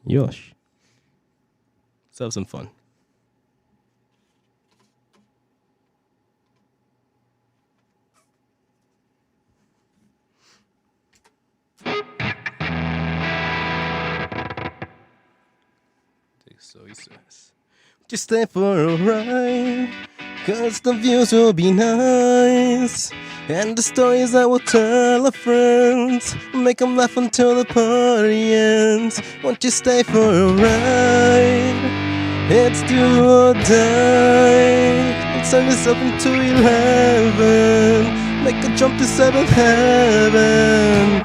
Yosh. Let's have some fun. So he says, just stay for a ride, cause the views will be nice. And the stories I will tell our friends, make them laugh until the party ends. Won't you stay for a ride? It's do or die. Let's turn this up into 11. Make a jump to 7th heaven.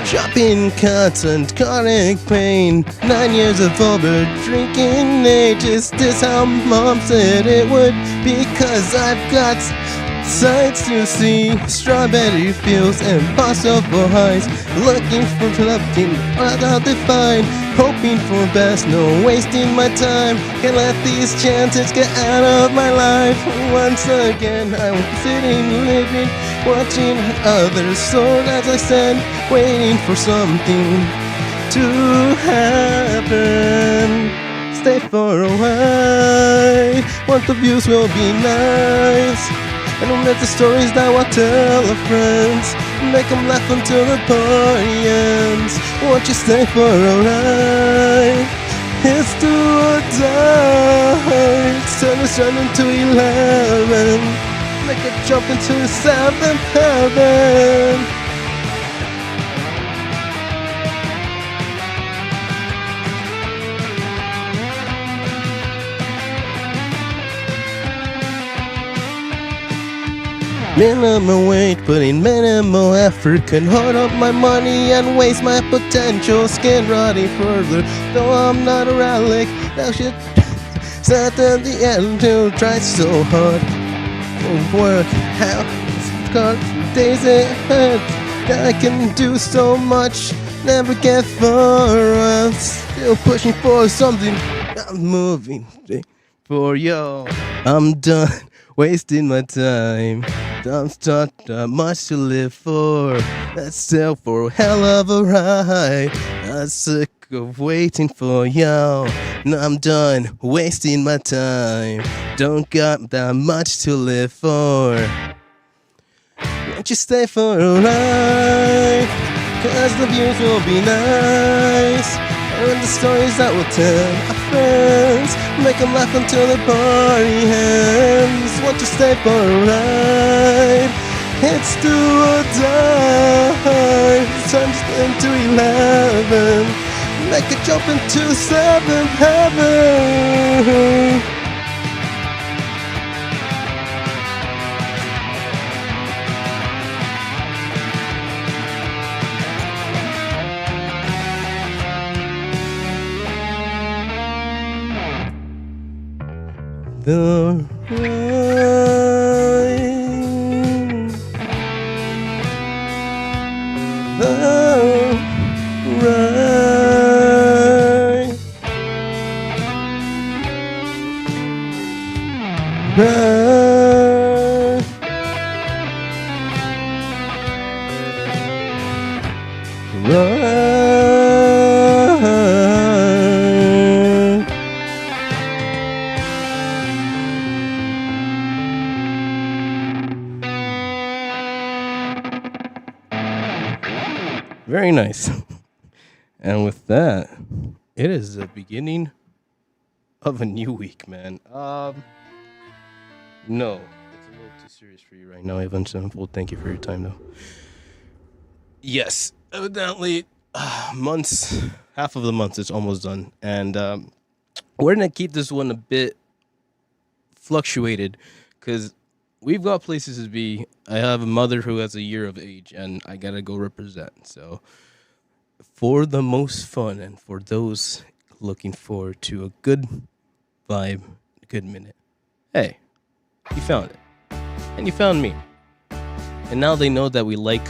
Shopping carts and chronic pain. 9 years of over drinking age. Is this how mom said it would be? Cause I've got sights to see. Strawberry fields and possible highs. Looking for something without defined. Hoping for best, no wasting my time. Can't let these chances get out of my life. Once again I'm sitting, living, watching others soar, as I said, waiting for something to happen. Stay for a while, what the views will be nice. And we'll make the stories that we'll tell our friends. Make them laugh until the party ends. Won't you stay for a ride? It's do or die. Turn us into 11. Make a jump into 7th heaven. Minimal weight, putting minimal effort. Can hold up my money and waste my potential. Skin rotting further, though I'm not a relic. That shit sat at the end to try so hard. Work how got days ahead. I can do so much, never get far. I'm still pushing for something. I'm moving for yo. I'm done wasting my time. Don't start much to live for. That's still for a hell of a ride. I'm sick of waiting for y'all. No, I'm done wasting my time. Don't got that much to live for. Won't you stay for a ride? Cause the views will be nice. And the stories that we'll tell our friends, make them laugh until the party ends. Won't you stay for a ride? It's do or die. Turns into 11. Make a jump into 7th heaven. The ride, the ride, ride. Very nice. And with that, it is the beginning of a new week, man. No, it's a little too serious for you right now, Evan Sevenfold. Thank you for your time, though. Yes, evidently, half of the month is almost done, and we're gonna keep this one a bit fluctuated because we've got places to be. I have a mother who has a year of age, and I gotta go represent. So, for the most fun and for those looking forward to a good vibe, a good minute, hey, you found it, and you found me, and now they know that we like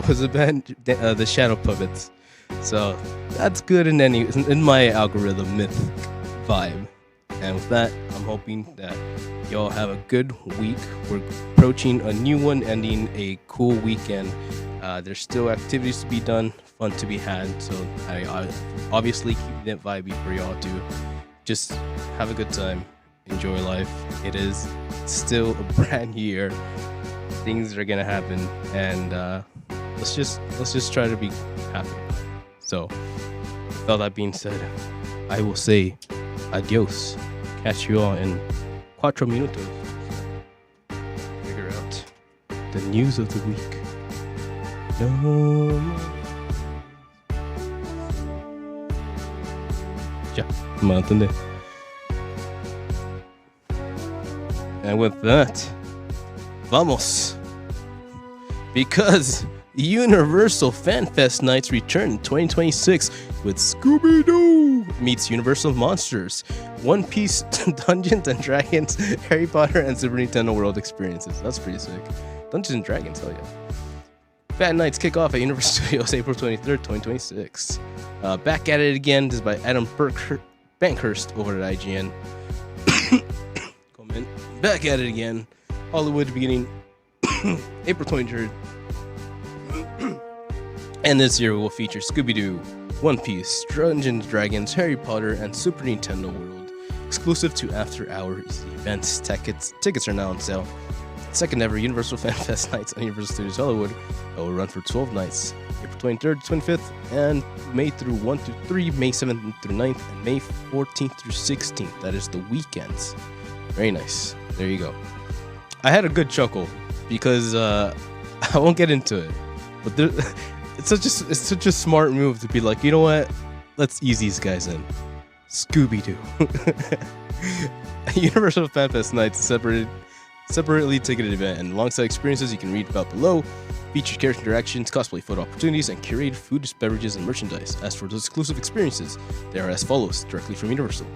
was a band the Shadow Puppets. So that's good in my algorithm myth vibe. And with that, I'm hoping that y'all have a good week. We're approaching a new one, ending a cool weekend. There's still activities to be done, fun to be had. So I obviously keep it vibey for y'all to just have a good time, enjoy life. It is still a brand year. Things are gonna happen, and let's just try to be happy. So, with all that being said, I will say adios. Catch you all in 4 minutos. Figure out the news of the week. No. Ya, me entendé. And with that, vamos. Because Universal Fan Fest Nights return in 2026 with Scooby-Doo meets Universal Monsters, One Piece, Dungeons and Dragons, Harry Potter, and Super Nintendo World experiences. That's pretty sick. Dungeons and Dragons, hell yeah. Fan Nights kick off at Universal Studios April 23rd, 2026. Back at it again. This is by Adam Bankhurst over at IGN. Comment. Back at it again. Hollywood beginning April 23rd. And this year will feature Scooby-Doo, One Piece, Dungeons & Dragons, Harry Potter, and Super Nintendo World. Exclusive to After Hours events. Tickets are now on sale. Second ever Universal Fan Fest Nights on Universal Studios Hollywood. It will run for 12 nights. April 23rd to 25th, and May through 1 through 3, May 7th through 9th, and May 14th through 16th. That is the weekends. Very nice. There you go. I had a good chuckle because I won't get into it, but it's such a smart move to be like, you know what? Let's ease these guys in. Scooby-Doo. Universal Fan Fest Nights separately ticketed event, and alongside experiences you can read about below, featured character interactions, cosplay photo opportunities, and curated food, beverages, and merchandise. As for those exclusive experiences, they are as follows, directly from Universal.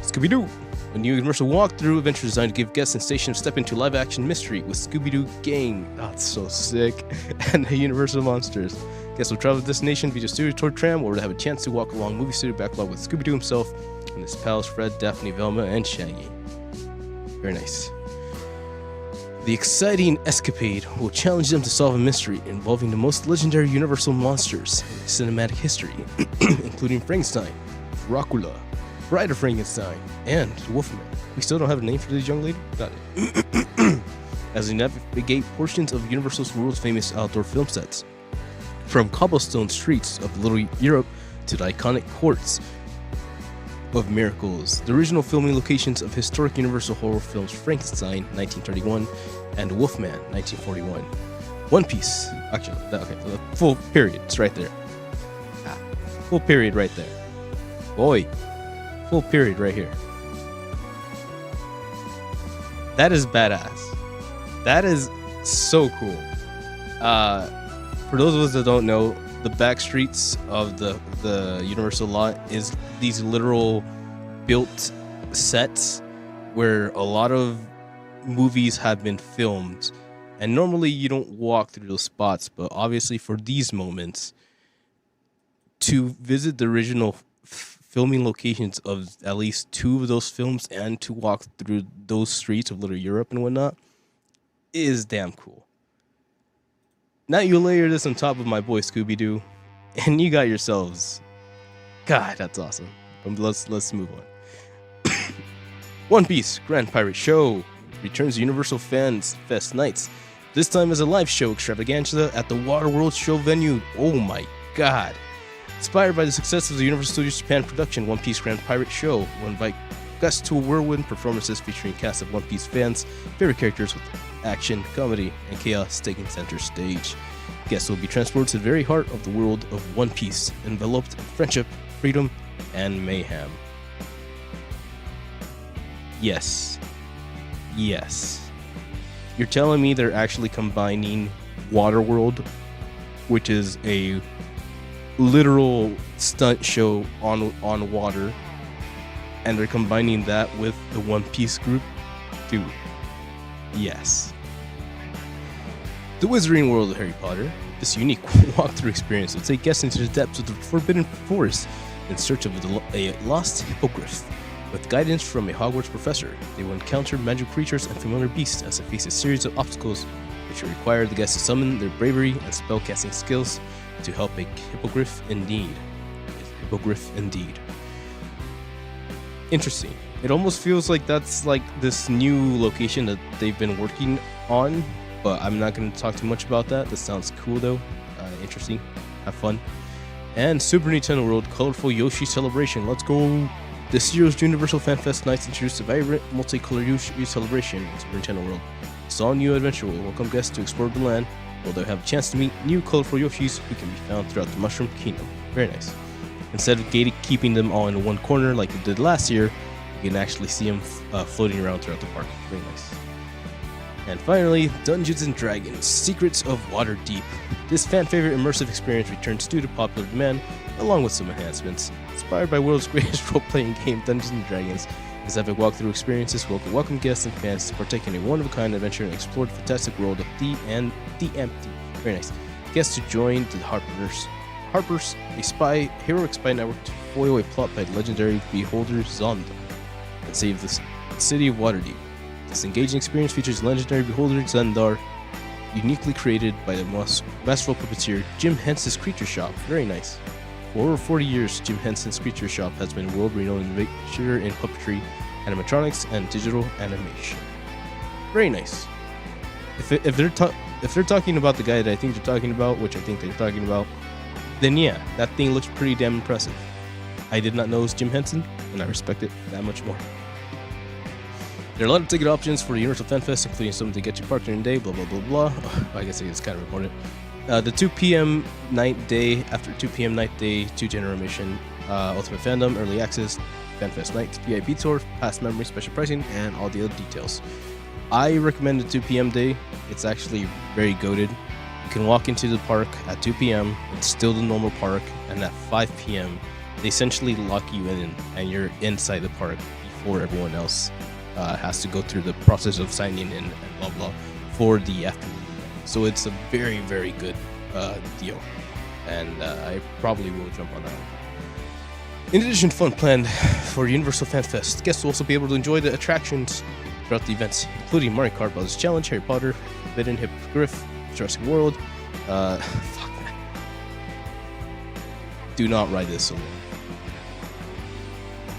Scooby-Doo! A new Universal walkthrough adventure designed to give guests and stations a step into live-action mystery with Scooby-Doo Gang. Oh, it's so sick. And the Universal Monsters. Guests will travel to the destination via studio tour tram, or have a chance to walk along movie studio backlog with Scooby-Doo himself and his pals Fred, Daphne, Velma, and Shaggy. Very nice. The exciting escapade will challenge them to solve a mystery involving the most legendary Universal monsters in cinematic history, including Frankenstein, Dracula, Bride of Frankenstein, and Wolfman. We still don't have a name for this young lady? Got it. As they navigate portions of Universal's world's famous outdoor film sets, from cobblestone streets of Little Europe to the iconic courts of Miracles, the original filming locations of historic Universal horror films Frankenstein, 1931, and Wolfman, 1941. One Piece, actually, the full period, it's right there. Full period right there. Boy, full period right here. That is badass. That is so cool. For those of us that don't know, the back streets of the Universal lot is these literal built sets where a lot of movies have been filmed, and normally you don't walk through those spots, but obviously for these moments, to visit the original filming locations of at least 2 of those films and to walk through those streets of Little Europe and whatnot is damn cool. Now you layer this on top of my boy Scooby-Doo, and you got yourselves... God, that's awesome. Let's move on. One Piece Grand Pirate Show returns to Universal Fans Fest Nights. This time as a live show extravaganza at the Waterworld Show venue. Oh my god. Inspired by the success of the Universal Studios Japan production One Piece Grand Pirate Show, will invite guests to a whirlwind performances featuring a cast of One Piece fans, favorite characters with action, comedy, and chaos taking center stage. Guests will be transported to the very heart of the world of One Piece, enveloped in friendship, freedom, and mayhem. Yes. You're telling me they're actually combining Waterworld, which is a literal stunt show on water, and they're combining that with the One Piece group? Dude, yes. The Wizarding World of Harry Potter. This unique walkthrough experience will take guests into the depths of the Forbidden Forest in search of a lost hippogriff. With guidance from a Hogwarts professor, they will encounter magical creatures and familiar beasts as they face a series of obstacles which will require the guests to summon their bravery and spellcasting skills to help a hippogriff indeed. Hippogriff indeed. Interesting. It almost feels like that's like this new location that they've been working on, but I'm not going to talk too much about that. This sounds cool though. Interesting. Have fun. And Super Nintendo World Colorful Yoshi Celebration. Let's go! This year's Universal Fan Fest Nights introduced a vibrant, multicolored Yoshi celebration in Super Nintendo World. This all-new adventure will welcome guests to explore the land, where they'll have a chance to meet new colorful Yoshis who can be found throughout the Mushroom Kingdom. Very nice. Instead of keeping them all in one corner like we did last year, you can actually see them floating around throughout the park. Very nice. And finally, Dungeons & Dragons Secrets of Waterdeep. This fan-favorite immersive experience returns due to popular demand, along with some enhancements. Inspired by world's greatest role-playing game, Dungeons & Dragons, these epic walkthrough experiences will welcome guests and fans to partake in a one-of-a-kind adventure and explore the fantastic world of DMT. Very nice. Guests to join the Harpers, a heroic spy network to foil a plot by the legendary beholder Zonda and save the city of Waterdeep. This engaging experience features legendary beholder Zendar, uniquely created by the masterful puppeteer Jim Henson's Creature Shop. Very nice. For over 40 years, Jim Henson's Creature Shop has been a world-renowned innovator in puppetry, animatronics, and digital animation. Very nice. If they're talking about the guy that I think they're talking about, which I think they're talking about, then yeah, that thing looks pretty damn impressive. I did not know it was Jim Henson, and I respect it that much more. There are a lot of ticket options for the Universal Fan Fest, including some to get you parked during the day, blah blah blah blah. I guess it's kind of important. The 2 p.m. night day, after 2 p.m. night day, 2 general admission, Ultimate Fandom, Early Access, FanFest Nights, VIP Tour, Past Memory, Special Pricing, and all the other details. I recommend the 2 p.m. day. It's actually very goated. You can walk into the park at 2 p.m. It's still the normal park, and at 5 p.m. they essentially lock you in, and you're inside the park before everyone else has to go through the process of signing in and blah blah for the afternoon. So it's a very, very good deal, and I probably will jump on that one. In addition to fun planned for Universal Fan Fest, guests will also be able to enjoy the attractions throughout the events, including Mario Kart Bros. Challenge, Harry Potter, Forbidden Hippogriff, Jurassic World. Fuck that. Do not ride this alone.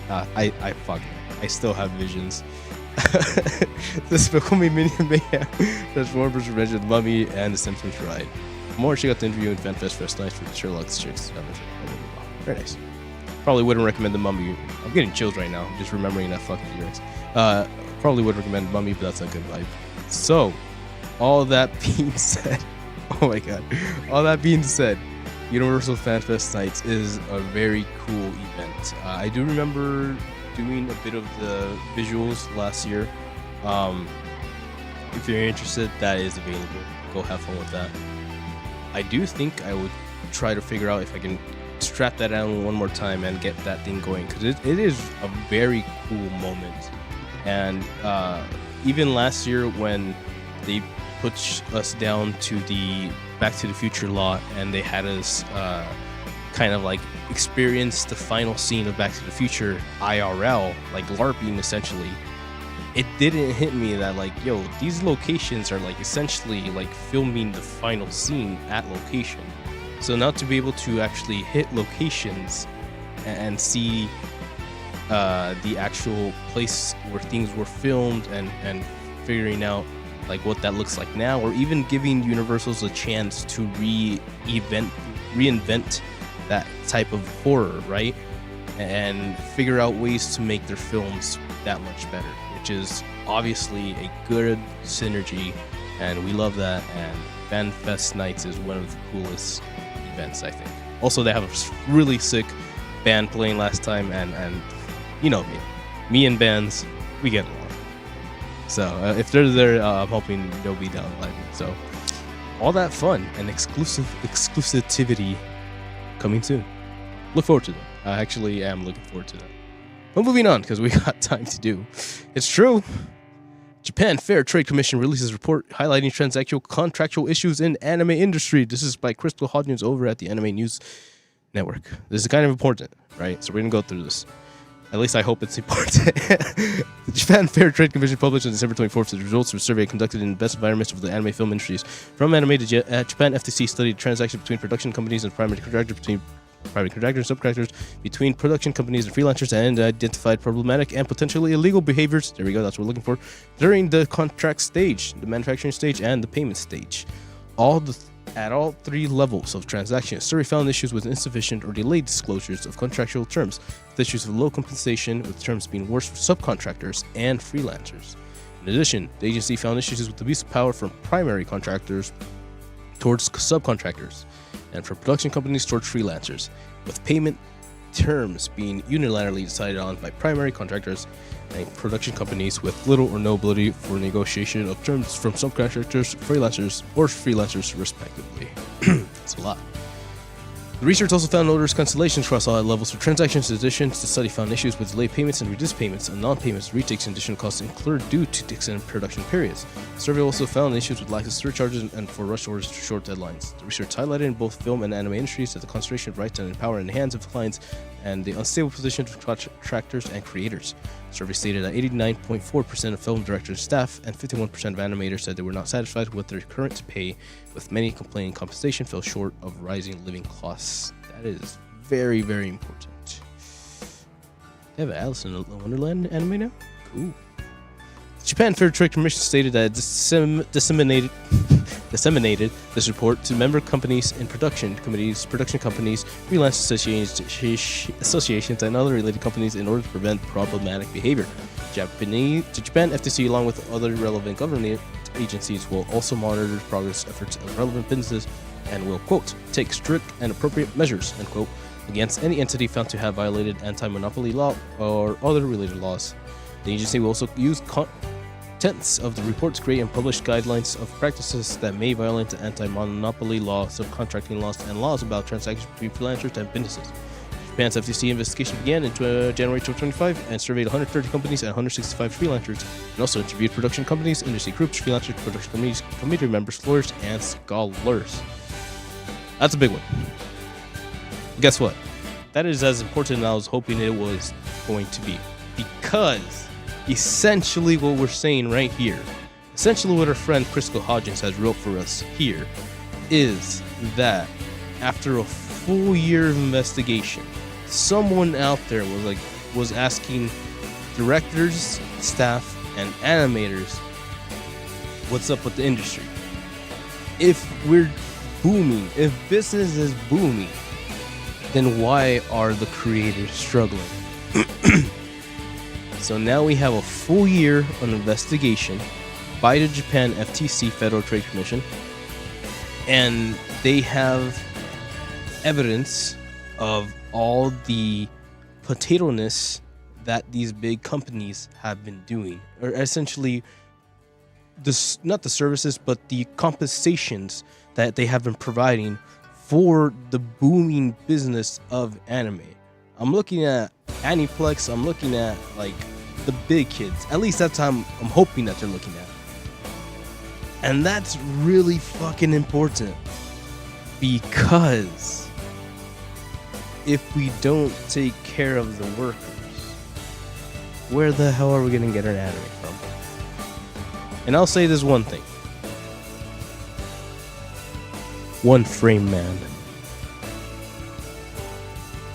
I still have visions. Despicable Me Minion Mayhem, Transformers Revenge of the Mummy, and The Simpsons Ride. For more, check out the interview in FanFest First Night for Sherlock's Chicks. Very nice. Probably wouldn't recommend The Mummy. I'm getting chills right now, just remembering that fucking lyrics. Probably would recommend Mummy, but that's a good vibe. So, all that being said, oh my god, all that being said, Universal Fan Fest Nights is a very cool event. I do remember doing a bit of the visuals last year. If you're interested, that is available. Go have fun with that. I do think I would try to figure out if I can strap that on one more time and get that thing going, because it is a very cool moment. And even last year when they put us down to the Back to the Future lot and they had us kind of like experience the final scene of Back to the Future IRL, like LARPing essentially, it didn't hit me that like, yo, these locations are like essentially like filming the final scene at location. So now to be able to actually hit locations and see the actual place where things were filmed and figuring out like what that looks like now, or even giving Universals a chance to reinvent that type of horror, right? And figure out ways to make their films that much better, which is obviously a good synergy, and we love that. And FanFest Nights is one of the coolest events, I think. Also, they have a really sick band playing last time, and you know me and bands, we get along. So if they're there, I'm hoping they'll be down live. So all that fun and exclusivity coming soon. Look forward to them. I actually am looking forward to that. But moving on, because we got time to do. It's true. Japan Fair Trade Commission releases report highlighting contractual issues in anime industry. This is by Crystal Hodgins over at the Anime News Network. This is kind of important, right? So we're going to go through this. At least I hope it's important. The Japan Fair Trade Commission published on December 24th the results of a survey conducted in the best environments of the anime film industries. From anime to Japan, FTC studied transactions between production companies and primary contractors, between private contractors and subcontractors, between production companies and freelancers, and identified problematic and potentially illegal behaviors. There we go, that's what we're looking for. During the contract stage, the manufacturing stage, and the payment stage. At all three levels of transaction, survey found issues with insufficient or delayed disclosures of contractual terms, with issues of low compensation, with terms being worse for subcontractors and freelancers. In addition, the agency found issues with abuse of power from primary contractors towards subcontractors, and from production companies towards freelancers, with payment terms being unilaterally decided on by primary contractors and production companies with little or no ability for negotiation of terms from subcontractors, freelancers, respectively. That's a lot. The research also found orders cancellations across all levels for transactions. In addition, the study found issues with delayed payments and reduced payments and non-payments, retakes, and additional costs incurred due to extended production periods. The survey also found issues with lack of surcharges and for rush orders to short deadlines. The research highlighted in both film and anime industries that the concentration of rights and power in the hands of clients and the unstable position of contractors and creators. The survey stated that 89.4% of film directors, staff, and 51% of animators said they were not satisfied with their current pay, with many complaining compensation fell short of rising living costs. That is very, very important. They have an Alice in Wonderland anime now? Cool. The Japan Fair Trade Commission stated that it disseminated this report to member companies and production companies, freelance associations, and other related companies in order to prevent problematic behavior. The Japan FTC, along with other relevant government agencies, will also monitor the progress efforts of relevant businesses and will, quote, take strict and appropriate measures, end quote, against any entity found to have violated anti-monopoly law or other related laws. The agency will also use contents of the report to create and publish guidelines of practices that may violate the anti-monopoly law, subcontracting laws, and laws about transactions between freelancers and businesses. Japan's FTC investigation began in January 2025 and surveyed 130 companies and 165 freelancers, and also interviewed production companies, industry groups, freelancers, production committees, committee members, lawyers, and scholars. That's a big one. Guess what? That is as important as I was hoping it was going to be. Because essentially what we're saying right here, essentially what our friend Crystal Hodgins has wrote for us here, is that after a full year of investigation, someone out there was asking directors, staff, and animators, what's up with the industry? If we're booming, if business is booming, then why are the creators struggling? So now we have a full year of investigation by the Japan FTC, Federal Trade Commission, and they have evidence of all the potato-ness that these big companies have been doing, or essentially not the services, but the compensations that they have been providing for the booming business of anime. I'm looking at Aniplex, I'm looking at like the big kids. At least that's how I'm hoping that they're looking at. And that's really fucking important, because if we don't take care of the workers, where the hell are we gonna get our anime from? And I'll say this one thing. One frame man.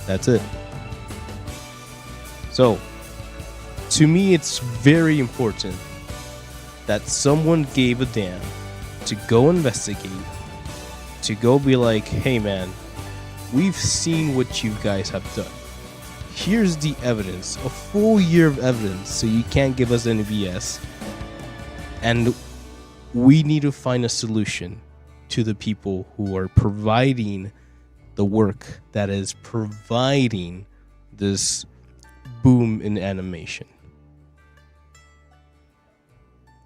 That's it. So, to me, it's very important that someone gave a damn to go investigate, to go be like, hey man, we've seen what you guys have done. Here's the evidence, a full year of evidence, so you can't give us any BS. And we need to find a solution to the people who are providing the work that is providing this boom in animation.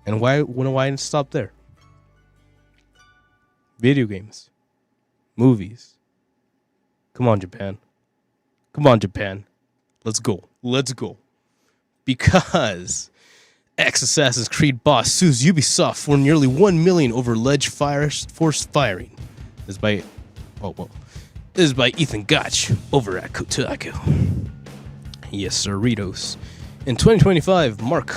And why stop there? Video games, movies. Come on, Japan. Come on, Japan. Let's go. Let's go. Because Ex-Assassin's Creed boss sues Ubisoft for nearly $1 million over alleged forced firing. This is by Ethan Gotch over at Kotaku. Yes, Cerritos. In 2025, Mark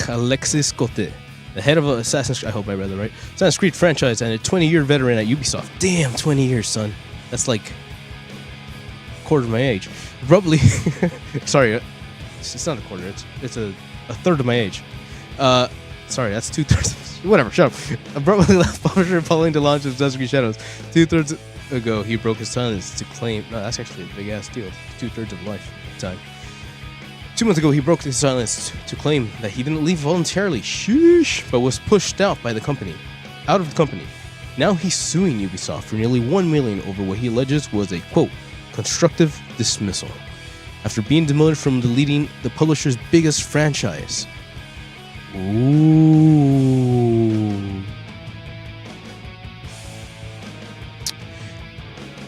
Alexis Cote, the head of Assassin's Creed, I hope I read that right, Assassin's Creed franchise and a 20-year veteran at Ubisoft. Damn, 20 years, son. That's like a quarter of my age. Abruptly, sorry, it's not a quarter. It's a third of my age. Sorry, that's 2/3. Whatever, shut up. Abruptly left publisher following the launch of Assassin's Creed Shadows. 2/3 ago, he broke his silence to claim. No, that's actually a big ass deal. 2/3 of life time. 2 months ago, he broke his silence to claim that he didn't leave voluntarily, but was pushed out of the company. Now he's suing Ubisoft for nearly $1 million over what he alleges was a, quote, constructive dismissal, after being demoted from leading the publisher's biggest franchise. Ooh.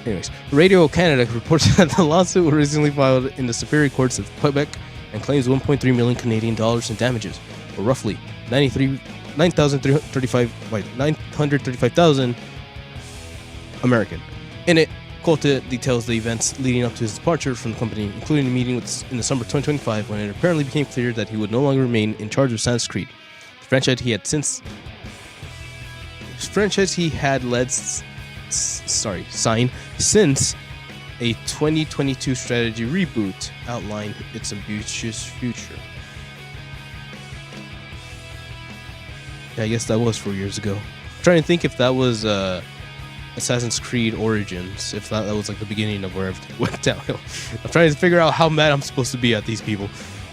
Anyways, Radio Canada reports that the lawsuit was recently filed in the Superior Courts of Quebec and claims 1.3 million Canadian dollars in damages, or roughly 935,000 American. In it, Cote details the events leading up to his departure from the company, including a meeting in the summer 2025 when it apparently became clear that he would no longer remain in charge of Assassin's Creed, the franchise he had signed since a 2022 strategy reboot outlined its ambitious future. Yeah, I guess that was 4 years ago. I'm trying to think if that was Assassin's Creed Origins, if that was like the beginning of where everything went downhill. I'm trying to figure out how mad I'm supposed to be at these people.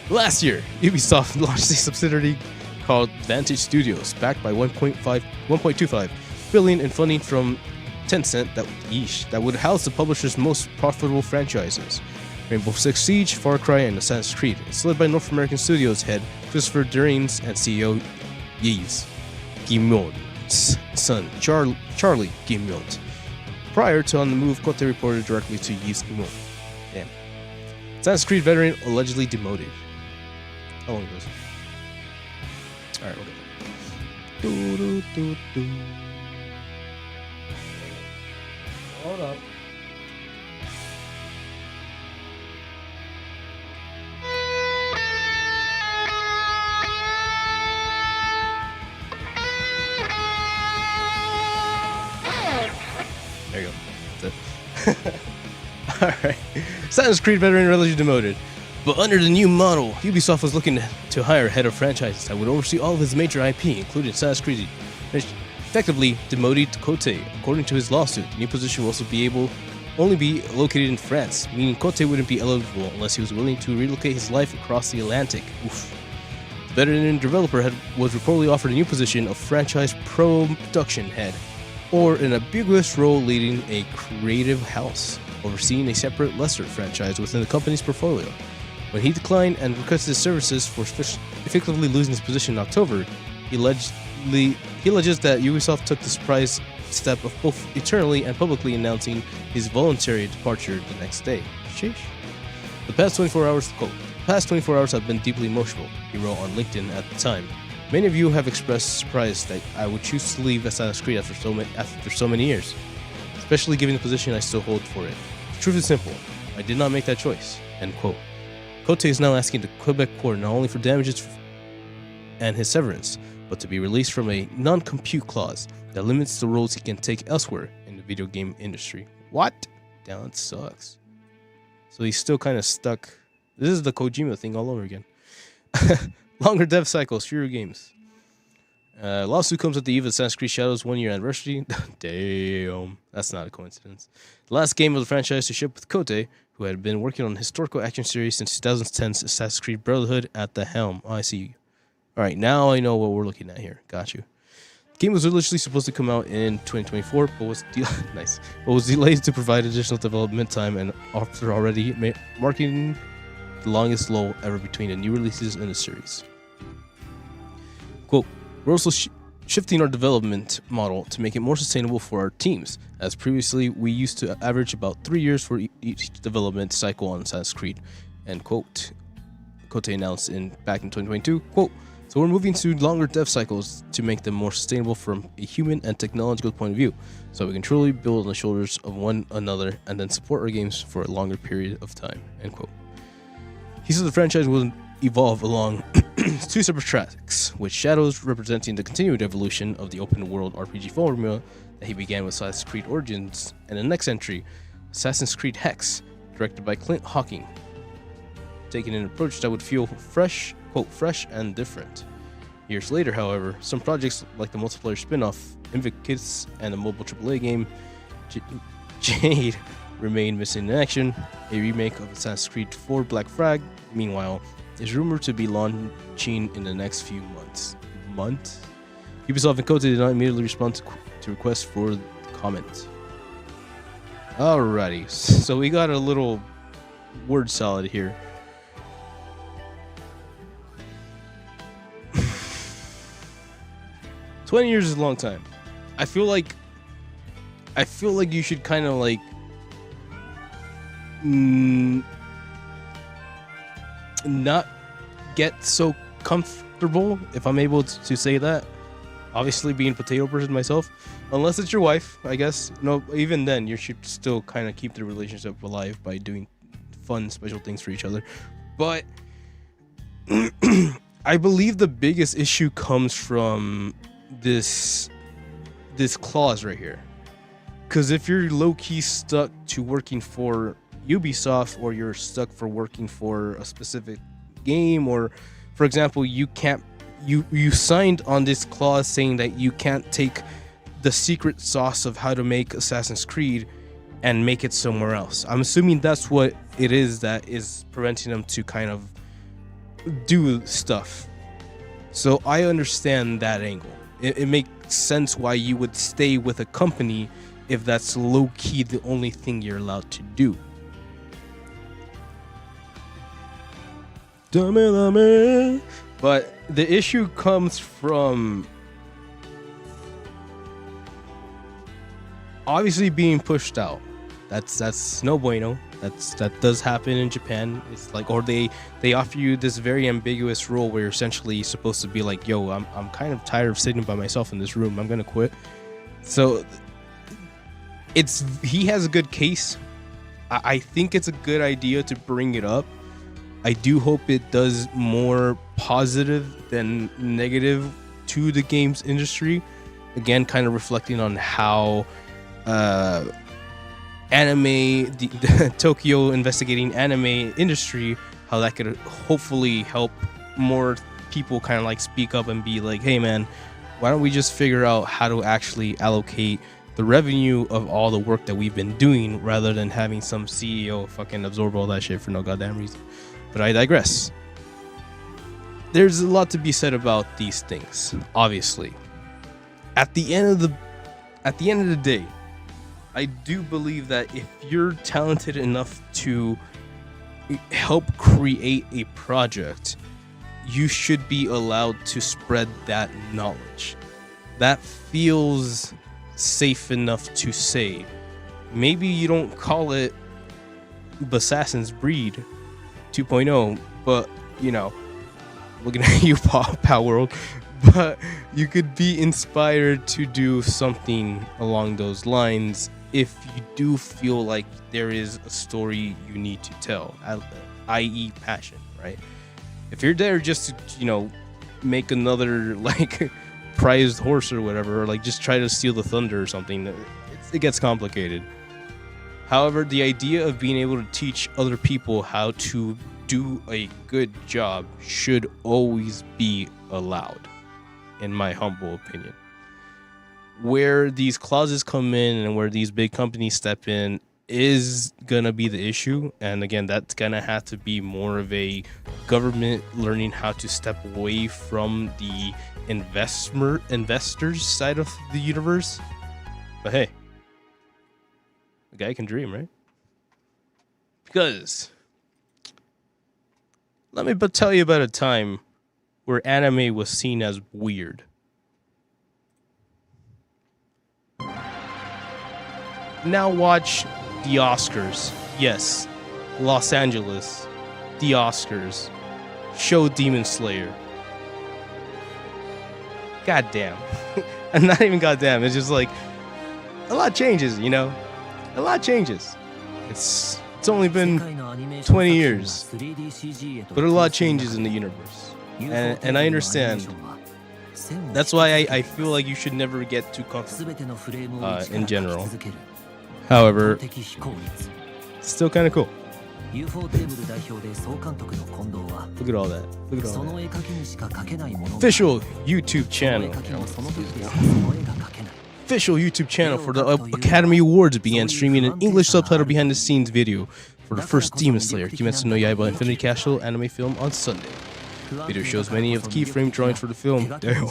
Last year, Ubisoft launched a subsidiary called Vantage Studios, backed by 1.25 billion in funding from Tencent that would house the publisher's most profitable franchises: Rainbow Six Siege, Far Cry, and Assassin's Creed. It's led by North American Studios head Christopher Durines and CEO Yves Guillemot's son, Charlie Guillemot. Prior to On the Move, Cote reported directly to Yves Guillemot. Damn. Assassin's Creed veteran allegedly demoted. How long goes? Alright, whatever. Hold up. There you go. That's it. Alright. Assassin's Creed veteran allegedly demoted. But under the new model, Ubisoft was looking to hire a head of franchises that would oversee all of his major IP, including Assassin's Creed. Effectively demoted Cote. According to his lawsuit, the new position will also only be located in France, meaning Cote wouldn't be eligible unless he was willing to relocate his life across the Atlantic. Oof. The veteran developer was reportedly offered a new position of franchise production head, or an ambiguous role leading a creative house, overseeing a separate lesser franchise within the company's portfolio. When he declined and requested his services for effectively losing his position in October, he alleges that Ubisoft took the surprise step of both eternally and publicly announcing his voluntary departure the next day. Sheesh. The past 24 hours have been deeply emotional, he wrote on LinkedIn at the time. Many of you have expressed surprise that I would choose to leave Assassin's Creed after so many years, especially given the position I still hold for it. The truth is simple. I did not make that choice. End quote. Cote is now asking the Quebec court not only for damages and his severance, but to be released from a non-compete clause that limits the roles he can take elsewhere in the video game industry. What? That sucks. So he's still kind of stuck. This is the Kojima thing all over again. Longer dev cycles, fewer games. Lawsuit comes at the eve of Assassin's Creed Shadows' 1-year anniversary. Damn, that's not a coincidence. The last game of the franchise to ship with Cote, who had been working on a historical action series since 2010's Assassin's Creed Brotherhood at the helm. Oh, I see you. Alright, now I know what we're looking at here. Got you. The game was originally supposed to come out in 2024, but was delayed to provide additional development time, and after already marking the longest lull ever between the new releases in the series. Quote, we're also shifting our development model to make it more sustainable for our teams, as previously we used to average about 3 years for each development cycle on Assassin's Creed, end quote. Cote announced back in 2022, quote, So we're moving to longer dev cycles to make them more sustainable from a human and technological point of view, so we can truly build on the shoulders of one another and then support our games for a longer period of time. End quote. He says the franchise will evolve along two separate tracks, with Shadows representing the continued evolution of the open world RPG formula that he began with Assassin's Creed Origins, and the next entry, Assassin's Creed Hex, directed by Clint Hawking, taking an approach that would feel fresh, quote, fresh and different. Years later, however, some projects like the multiplayer spin-off Invictus and the mobile AAA game Jade remain missing in action. A remake of Assassin's Creed 4 Black Flag, meanwhile, is rumored to be launching in the next few months. Ubisoft and Kotick did not immediately respond to requests for comment. Alrighty, so we got a little word salad here. $20 years is a long time. I feel like you should kind of like not get so comfortable, if I'm able to say that. Obviously, being a potato person myself, unless it's your wife, I guess. No, even then, you should still kind of keep the relationship alive by doing fun, special things for each other. But I believe the biggest issue comes from this clause right here. Because if you're low-key stuck to working for Ubisoft, or you're stuck for working for a specific game, or for example, you signed on this clause saying that you can't take the secret sauce of how to make Assassin's Creed and make it somewhere else. I'm assuming that's what it is that is preventing them to kind of do stuff. So I understand that angle. It makes sense why you would stay with a company if that's low-key the only thing you're allowed to do. But the issue comes from obviously being pushed out. That's no bueno. That does happen in Japan. It's like, or they offer you this very ambiguous role where you're essentially supposed to be like, yo, I'm kind of tired of sitting by myself in this room. I'm gonna quit. So he has a good case. I think it's a good idea to bring it up. I do hope it does more positive than negative to the games industry. Again, kind of reflecting on how the Tokyo investigating anime industry, how that could hopefully help more people kind of like speak up and be like, hey man, why don't we just figure out how to actually allocate the revenue of all the work that we've been doing, rather than having some CEO fucking absorb all that shit for no goddamn reason. But I digress. There's a lot to be said about these things, obviously. At the end of the day, I do believe that if you're talented enough to help create a project, you should be allowed to spread that knowledge. That feels safe enough to say. Maybe you don't call it Assassin's Creed 2.0, but you know, looking at you, Pow World, but you could be inspired to do something along those lines if you do feel like there is a story you need to tell, i.e. passion, right? If you're there just to, you know, make another like prized horse or whatever, or like just try to steal the thunder or something, it gets complicated. However, the idea of being able to teach other people how to do a good job should always be allowed, in my humble opinion. Where these clauses come in and where these big companies step in is gonna be the issue, and again, that's gonna have to be more of a government learning how to step away from the investors side of the universe. But hey, a guy can dream, right? Because let me tell you about a time where anime was seen as weird. Now watch the Oscars. Yes, Los Angeles, the Oscars. Show Demon Slayer. goddamn. And not even goddamn. It's just like a lot changes, you know. A lot changes. It's only been 20 years, but a lot changes in the universe, and I understand. That's why I feel like you should never get too comfortable in general. However, it's still kind of cool. Look at all that. Look at all that. Official YouTube channel. Official YouTube channel for the Academy Awards began streaming an English subtitle behind-the-scenes video for the first Demon Slayer Kimetsu no Yaiba Infinity Castle anime film on Sunday. Video shows many of the keyframe drawings for the film. Damn.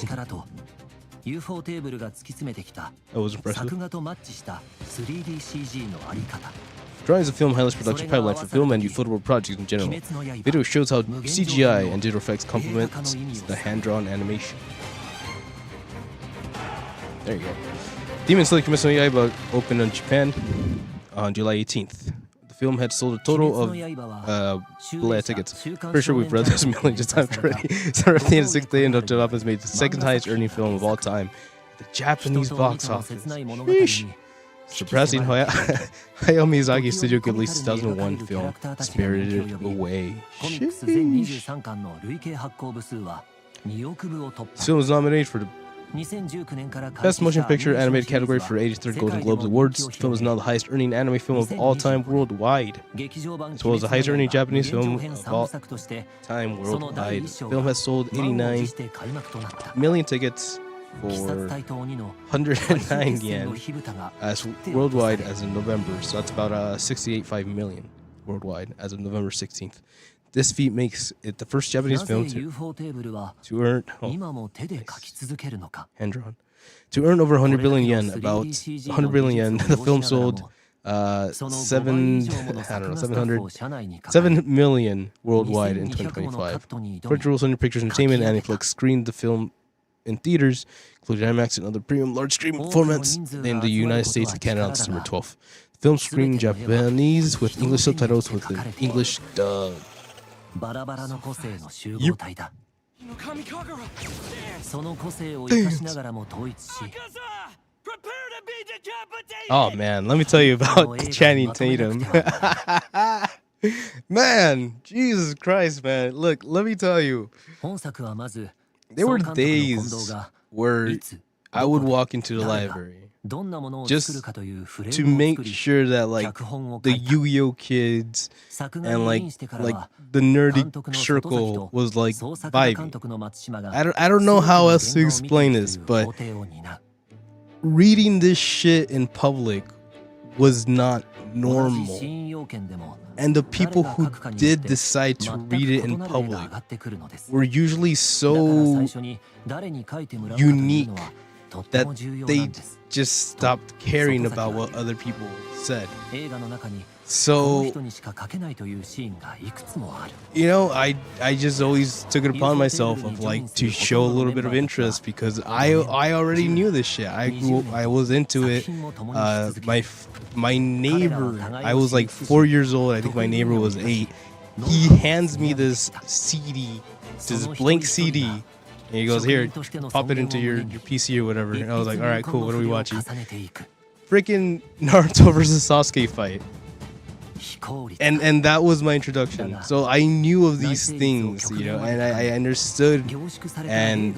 That was impressive. Drawings of film highlights production pipeline for film and ufotable projects in general. Video shows how CGI and digital effects complement the hand-drawn animation. There you go. Demon Slayer Kimetsu no Yaiba opened in Japan on July 18th. The film had sold a total of tickets. Pretty sure we've read this millions of times already. Starting the 6th day in October has made the second highest earning film of all time at the Japanese box office. Sheesh. Surpassing Hayao Miyazaki's Studio Ghibli's 2001 film Spirited Away. Sheesh. This film was nominated for the Best Motion Picture Animated category for 83rd Golden Globes Awards. The film is now the highest earning anime film of all time worldwide, as well as the highest earning Japanese film of all time worldwide. The film has sold 89 million tickets for 109 yen as worldwide as of November. So that's about 68.5 million worldwide as of November 16th. This feat makes it the first Japanese film to earn to earn over 100 billion yen. About 100 billion yen. The film sold 7 million worldwide in 2025. Crunchyroll, Sony Pictures Entertainment, and Netflix screened the film in theaters, including IMAX and other premium large screen formats in the United States and Canada on December 12th. The film screened in Japanese with English subtitles with an English dub. Oh man, let me tell you about Channing Tatum. Man, Jesus Christ, man. Look, let me tell you. There were days where I would walk into the library just to make sure that like the Yu-Gi-Oh kids and like the nerdy circle was like vibing. I don't know how else to explain this, but reading this shit in public was not normal. And the people who did decide to read it in public were usually so unique that they just stopped caring about what other people said. So, you know, I just always took it upon myself of like to show a little bit of interest because I already knew this shit. I was into it. My neighbor, I was like 4 years old. I think my neighbor was 8. He hands me this CD, this blank CD. And he goes, here, pop it into your PC or whatever. And I was like, all right, cool. What are we watching? Freaking Naruto versus Sasuke fight. And that was my introduction. So I knew of these things, you know, and I understood. And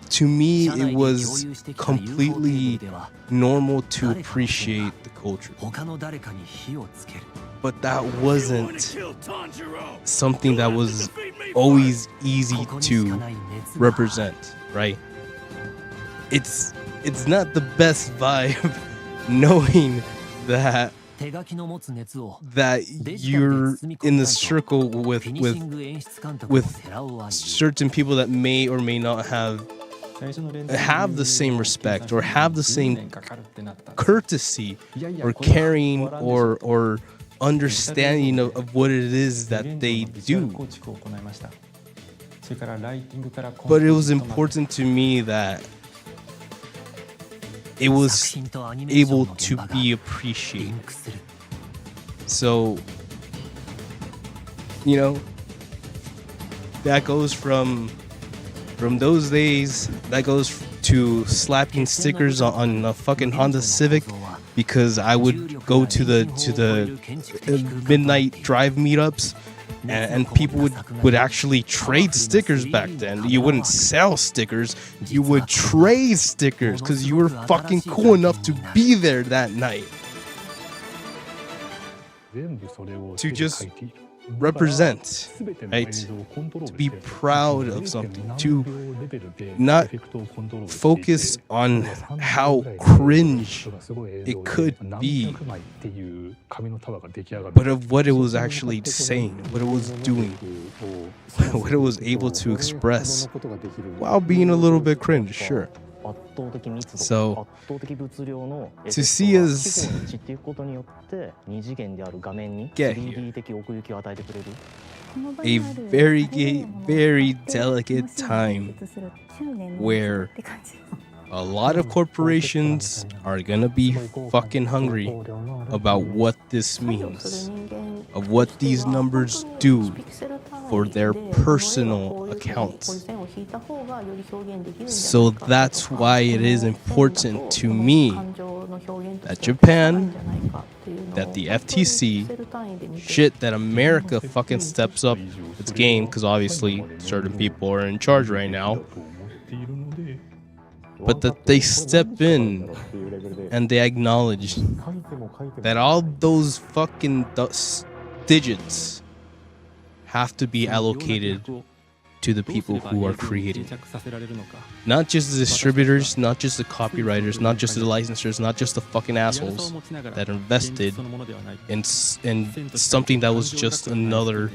to me, it was completely normal to appreciate the culture. But that wasn't something that was always easy to represent, right? It's not the best vibe knowing that you're in the circle with certain people that may or may not have the same respect or have the same courtesy or caring or understanding of what it is that they do. But it was important to me that it was able to be appreciated. So, you know, that goes from From those days, that goes to slapping stickers on a fucking Honda Civic, because I would go to the midnight drive meetups, and people would actually trade stickers back then. You wouldn't sell stickers, you would trade stickers because you were fucking cool enough to be there that night. To just represent, right? To be proud of something, to not focus on how cringe it could be, but of what it was actually saying, what it was doing, what it was able to express while being a little bit cringe, sure. So, to see us get here, a very delicate time where a lot of corporations are gonna be fucking hungry about what this means, of what these numbers do for their personal accounts. So that's why it is important to me that Japan, that the FTC, shit, that America fucking steps up its game, because obviously certain people are in charge right now, but that they step in and they acknowledge that all those fucking digits have to be allocated to the people who are creating. Not just the distributors, not just the copywriters, not just the licensors, not just the fucking assholes that invested in something that was just another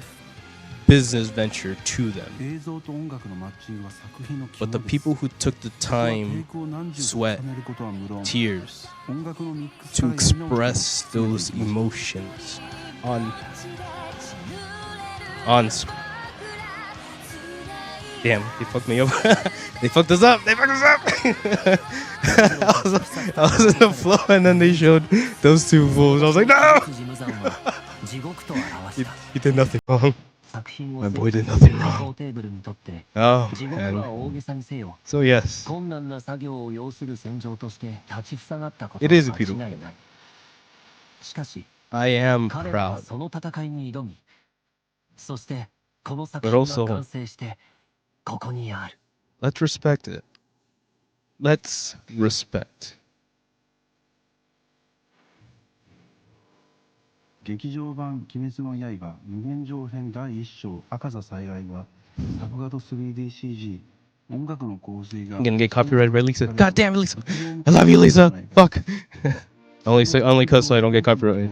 business venture to them. But the people who took the time, sweat, tears to express those emotions on screen. Damn, they fucked me up. They fucked us up. I was in the flow, and then they showed those two fools. I was like, no! He did nothing wrong. My boy did nothing wrong. Oh, man. So yes. It is beautiful. I am proud. But also, let's respect it. Let's respect. 劇場版「鬼滅の刃無限上編第1章赤座災害」は作画と 3DCG 音楽の構成が I'm gonna get copyrighted by Lisa. God damn it, Lisa! I love you, Lisa! Fuck! only cuss so I don't get copyrighted.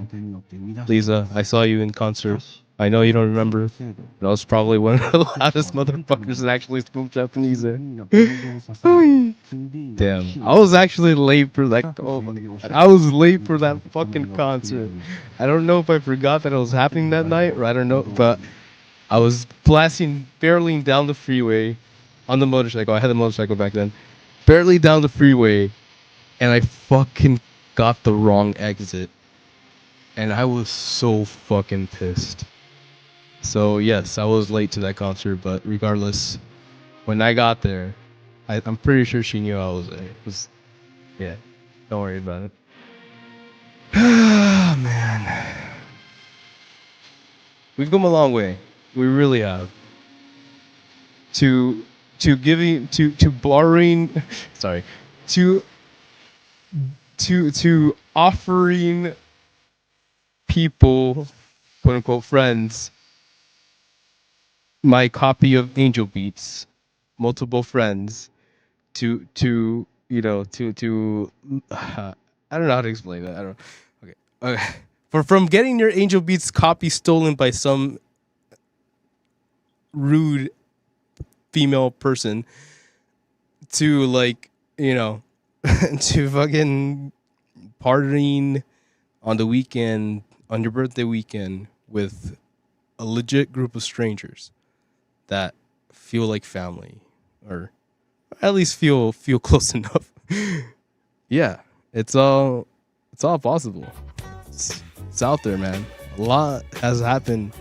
Lisa, I saw you in concert. I know you don't remember, but I was probably one of the loudest motherfuckers that actually spoke Japanese there. Damn, I was actually late for that. Oh my god, I was late for that fucking concert. I don't know if I forgot that it was happening that night, or I don't know, but I was barreling down the freeway on the motorcycle. I had the motorcycle back then, barely down the freeway, and I fucking got the wrong exit, and I was so fucking pissed. So yes, I was late to that concert, but regardless, when I got there, I'm pretty sure she knew I was there. Yeah, don't worry about it. Ah, man. We've come a long way. We really have. To borrowing, sorry, to offering people, quote unquote, friends, my copy of Angel Beats, multiple friends, to I don't know how to explain that. I don't. Okay. From getting your Angel Beats copy stolen by some rude female person to to fucking partying on the weekend, on your birthday weekend, with a legit group of strangers that feel like family, or at least feel close enough. Yeah, it's all possible. It's out there, man. A lot has happened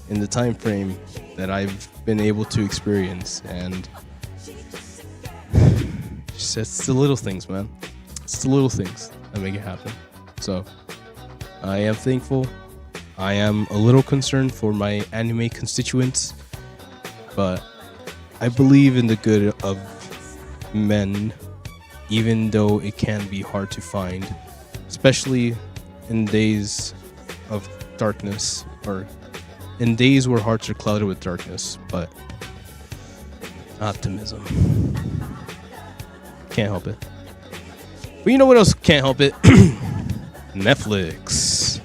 in the time frame that I've been able to experience, and It's the little things, man. It's the little things that make it happen. So, I am thankful. I am a little concerned for my anime constituents, but I believe in the good of men, even though it can be hard to find, especially in days of darkness, or in days where hearts are clouded with darkness. But optimism. Can't help it. But you know what else can't help it? Netflix.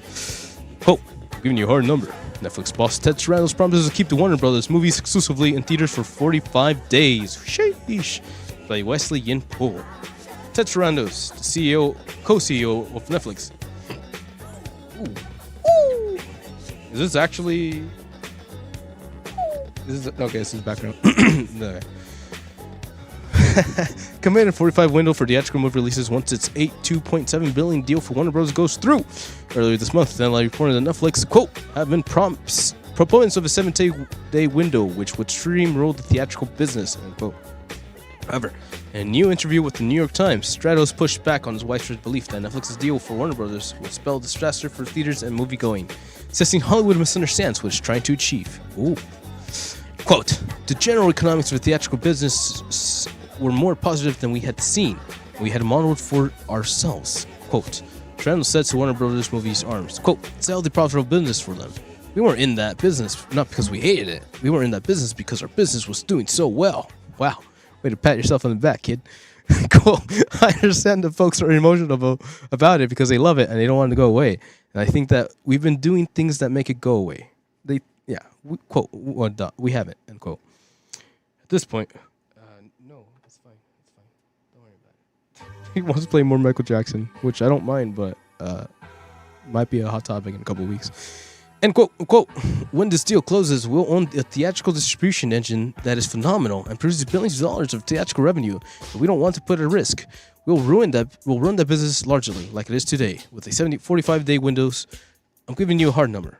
Oh, giving you a hard number. Netflix boss Ted Sarandos promises to keep the Warner Brothers movies exclusively in theaters for 45 days. Sheesh. By Wesley Yin Po. Ted Sarandos, the CEO, co-CEO of Netflix. Ooh. Is this actually... Okay, this is background. No. Committed 45 window for theatrical movie releases once its $82.7 billion deal for Warner Bros. Goes through. Earlier this month, Deadline reported that Netflix, quote, have been proponents of a 7-day window which would streamroll the theatrical business, end quote. However, in a new interview with the New York Times, Stratos pushed back on his widespread belief that Netflix's deal for Warner Bros. Would spell disaster for theaters and moviegoing, suggesting Hollywood misunderstands what it's trying to achieve. Ooh. Quote, the general economics of the theatrical business were more positive than we had seen. We had modeled for ourselves. Quote, Stratos said to Warner Bros. Movies Arms, quote, it's a healthy profitable business for them. We weren't in that business not because we hated it. We weren't in that business because our business was doing so well. Wow. Way to pat yourself on the back, kid. Cool. I understand that folks are emotional about it because they love it and they don't want it to go away. And I think that we've been doing things that make it go away. Quote, we haven't, end quote. At this point, no, it's fine. Don't worry about it. He wants to play more Michael Jackson, which I don't mind, but might be a hot topic in a couple of weeks. End quote, quote, when this deal closes, we'll own a theatrical distribution engine that is phenomenal and produces billions of dollars of theatrical revenue, but we don't want to put it at risk. We'll run that business largely like it is today, with a 45-day windows. I'm giving you a hard number.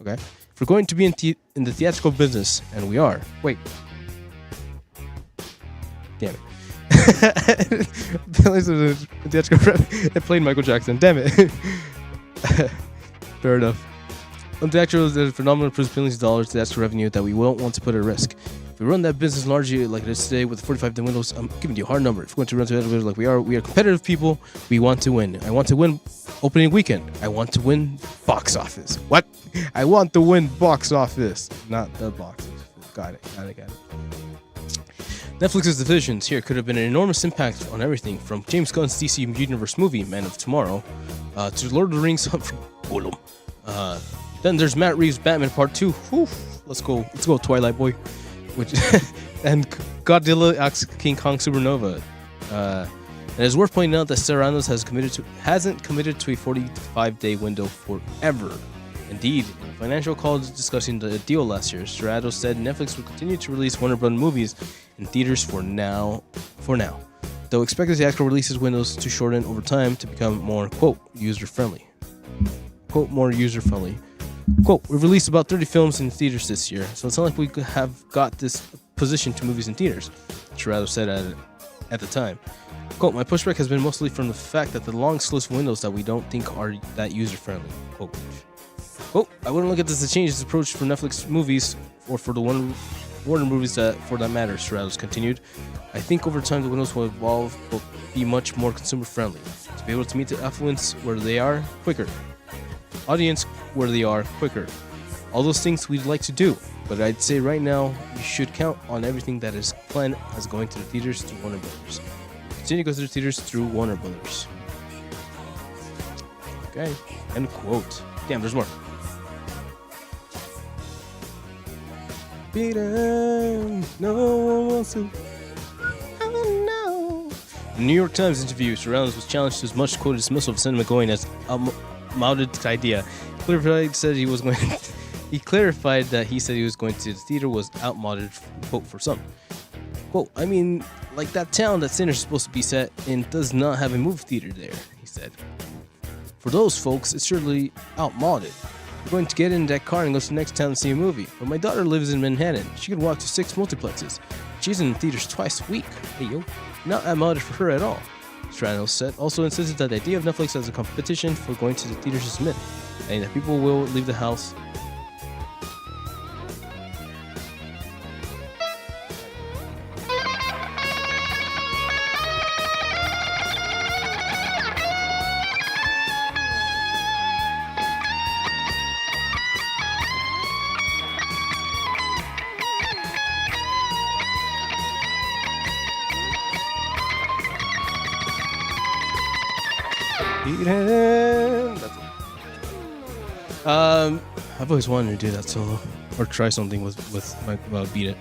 Okay? If we're going to be in the theatrical business, and we are, wait. Damn it. It played Michael Jackson. Damn it. Fair enough. The actual is a phenomenal produce billions of dollars to theatrical revenue that we won't want to put at risk. If we run that business largely like it is today with 45-day windows, I'm giving you a hard number. If we're going to run to it like we are competitive people. We want to win. I want to win opening weekend. I want to win box office. What? I want to win box office, not the box office. Got it. Netflix's decisions here could have been an enormous impact on everything from James Gunn's DC Universe movie, Man of Tomorrow, to Lord of the Rings Hunt for Gollum. Then there's Matt Reeves' Batman Part 2. Whew. Let's go, Twilight Boy. And Godzilla x King Kong Supernova. And it's worth pointing out that Sarandos hasn't committed to a 45-day window forever. Indeed, in a financial call discussing the deal last year, Sarandos said Netflix would continue to release Warner Bros. Movies in theaters for now, though expected the actual releases windows to shorten over time to become more, quote, user-friendly. Quote, more user-friendly. Quote, we've released about 30 films in theaters this year, so it's not like we have got this position to movies in theaters, Sarandos said at the time. Quote, my pushback has been mostly from the fact that the long list of windows that we don't think are that user-friendly. Quote, I wouldn't look at this as a change its approach for Netflix movies or for the Warner movies that for that matter, Sarandos continued. I think over time the windows will evolve but be much more consumer-friendly, to be able to meet the affluence where they are quicker. Audience where they are quicker. All those things we'd like to do, but I'd say right now you should count on everything that is planned as going to the theaters through Warner Brothers. Continue to go to the theaters through Warner Brothers. Okay, end quote. Damn, there's more. Peter, no one wants to. Oh no. In the New York Times interview, Sarandos was challenged to as much quote dismissal of cinema going as mounted idea. He clarified that he said he was going to the theater was outmoded, quote, for some. Quote, I mean, like that town that Sinner's supposed to be set in does not have a movie theater there, he said. For those folks, it's surely outmoded. I'm going to get in that car and go to the next town and see a movie. But my daughter lives in Manhattan. She can walk to 6 multiplexes. She's in theaters twice a week. Hey, yo. Not admonished for her at all. Stranos said also insisted that the idea of Netflix as a competition for going to the theaters is a myth, and that people will leave the house. I've always wanted to do that solo, or try something with my Beat It.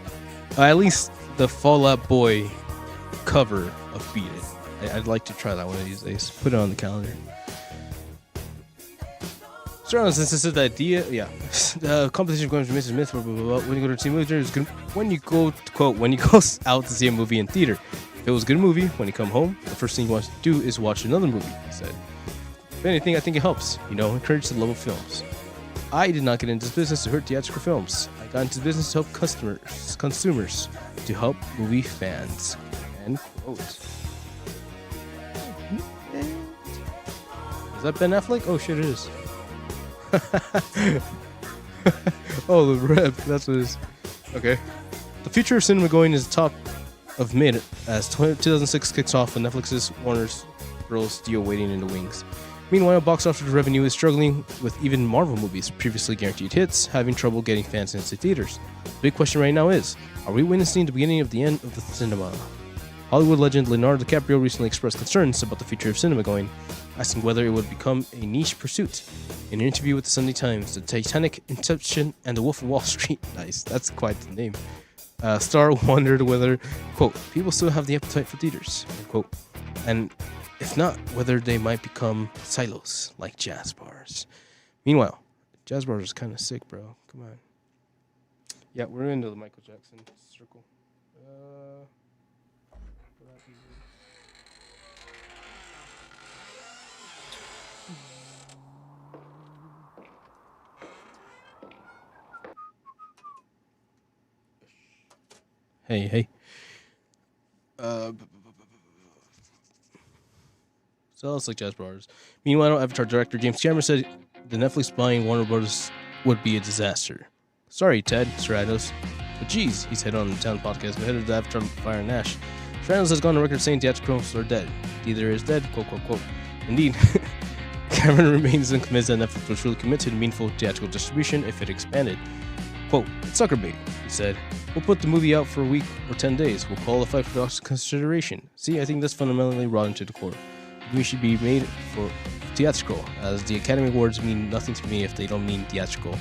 At least the Fall Out Boy cover of Beat It. I'd like to try that one of these days. Put it on the calendar. So since this is the idea, yeah, the competition going to Mrs. Myth, blah, blah, blah, blah. When you go to see a movie, when you go out to see a movie in theater. If it was a good movie, when you come home, the first thing you want to do is watch another movie, he said. If anything, I think it helps, encourage the love of films. I did not get into this business to hurt theatrical films. I got into business to help consumers, to help movie fans. End quote. Is that Ben Affleck? Oh shit, it is. Oh, the rep, that's what it is. Okay. The future of cinema going is top of mid as 2006 kicks off with Netflix's Warner's Bros. Deal waiting in the wings. Meanwhile, box office revenue is struggling with even Marvel movies, previously guaranteed hits, having trouble getting fans into theaters. The big question right now is, are we witnessing the beginning of the end of the cinema? Hollywood legend Leonardo DiCaprio recently expressed concerns about the future of cinema going, asking whether it would become a niche pursuit. In an interview with the Sunday Times, the Titanic, Inception, and The Wolf of Wall Street, nice, that's quite the name, Star wondered whether, quote, people still have the appetite for theaters, end quote, and if not, whether they might become silos like jazz bars. Meanwhile, jazz bars is kind of sick, bro. Come on. Yeah, we're into the Michael Jackson circle. Hey. So it's like jazz bars. Meanwhile, Avatar director James Cameron said the Netflix buying Warner Bros. Would be a disaster. Sorry, Ted Stratos. But geez, he said on the Town podcast ahead of the Avatar Fire and Ash. Stratos has gone on record saying theatrical films are dead. Either is dead, quote, quote, quote. Indeed, Cameron remains unconvinced that Netflix would truly commit to meaningful theatrical distribution if it expanded. Quote, it's sucker bait, he said. We'll put the movie out for a week or 10 days. We'll qualify for consideration. See, I think that's fundamentally rotten to the core. We should be made for theatrical, as the Academy Awards mean nothing to me if they don't mean theatrical.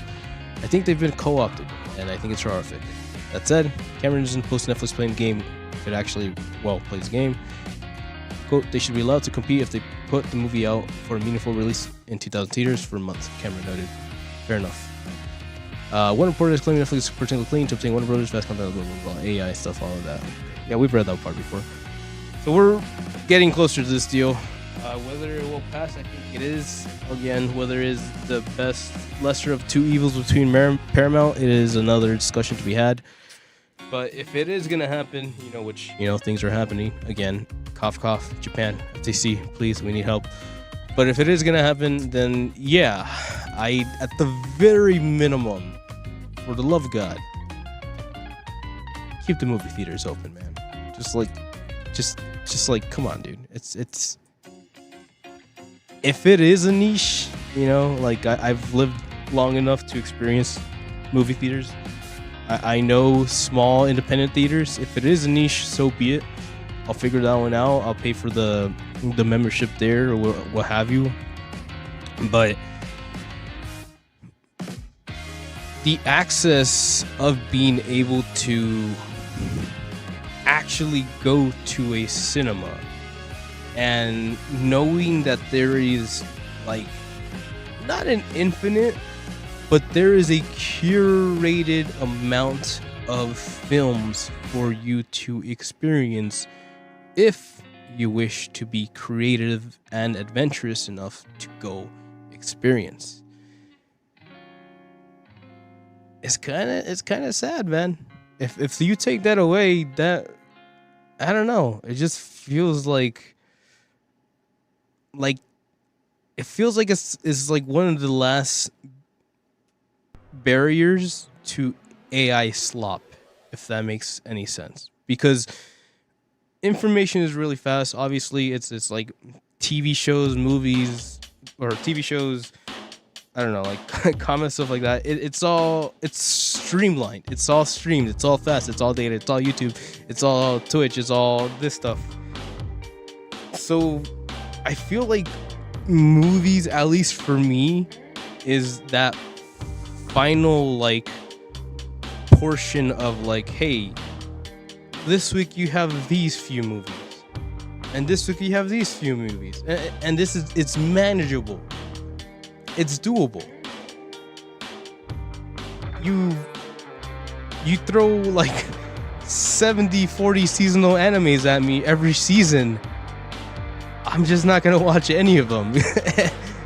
I think they've been co-opted, and I think it's horrific. That said, Cameron isn't opposed to Netflix playing the game if it actually, plays the game. Quote, they should be allowed to compete if they put the movie out for a meaningful release in 2,000 theaters for a month, Cameron noted. Fair enough. One reporter is claiming Netflix is particularly clean to obtain Warner Brothers, fast content, blah, blah, blah, AI stuff, all of that. Yeah, we've read that part before. So we're getting closer to this deal. Whether it will pass, I think it is. Again, whether it is the best, lesser of two evils between Paramount, it is another discussion to be had. But if it is going to happen, which, things are happening. Again, cough, cough, Japan, FTC, please, we need help. But if it is going to happen, then yeah, at the very minimum, for the love of God, keep the movie theaters open, man. Just like, come on, dude. It's if it is a niche, I've lived long enough to experience movie theaters. I know small independent theaters. If it is a niche, so be it. I'll figure that one out. I'll pay for the membership there or what have you. But the access of being able to actually go to a cinema and knowing that there is not an infinite, but there is a curated amount of films for you to experience if you wish to be creative and adventurous enough to go experience. it's kind of sad, man. If you take that away, that I don't know. It just feels like it feels like it's like one of the last barriers to AI slop, if that makes any sense. Because information is really fast. Obviously, it's like TV shows, movies, or TV shows. I don't know, like comments, stuff like that. It's streamlined. It's all streamed. It's all fast. It's all data. It's all YouTube. It's all Twitch. It's all this stuff. So I feel like movies, at least for me, is that final like portion of like, hey, this week you have these few movies, and this week you have these few movies, and it's manageable. It's doable. You throw like 70-40 seasonal animes at me every season, I'm just not gonna watch any of them.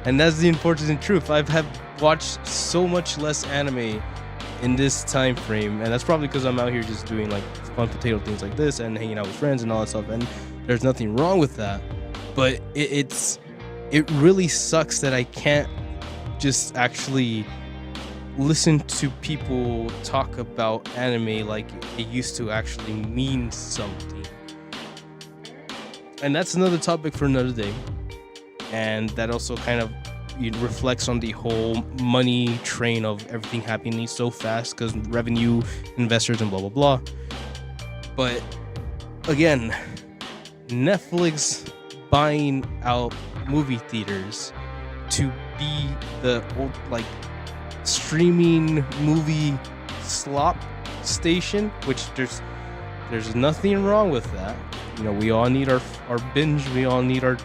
And that's the unfortunate truth. Have watched so much less anime in this time frame, and that's probably because I'm out here just doing like fun potato things like this and hanging out with friends and all that stuff, and there's nothing wrong with that. But it really sucks that I can't just actually listen to people talk about anime like it used to actually mean something. And that's another topic for another day. And that also kind of reflects on the whole money train of everything happening so fast because revenue, investors, and blah, blah, blah. But again, Netflix buying out movie theaters to be the old, like, streaming movie slop station, which there's nothing wrong with that. You know, we all need our binge. We all need our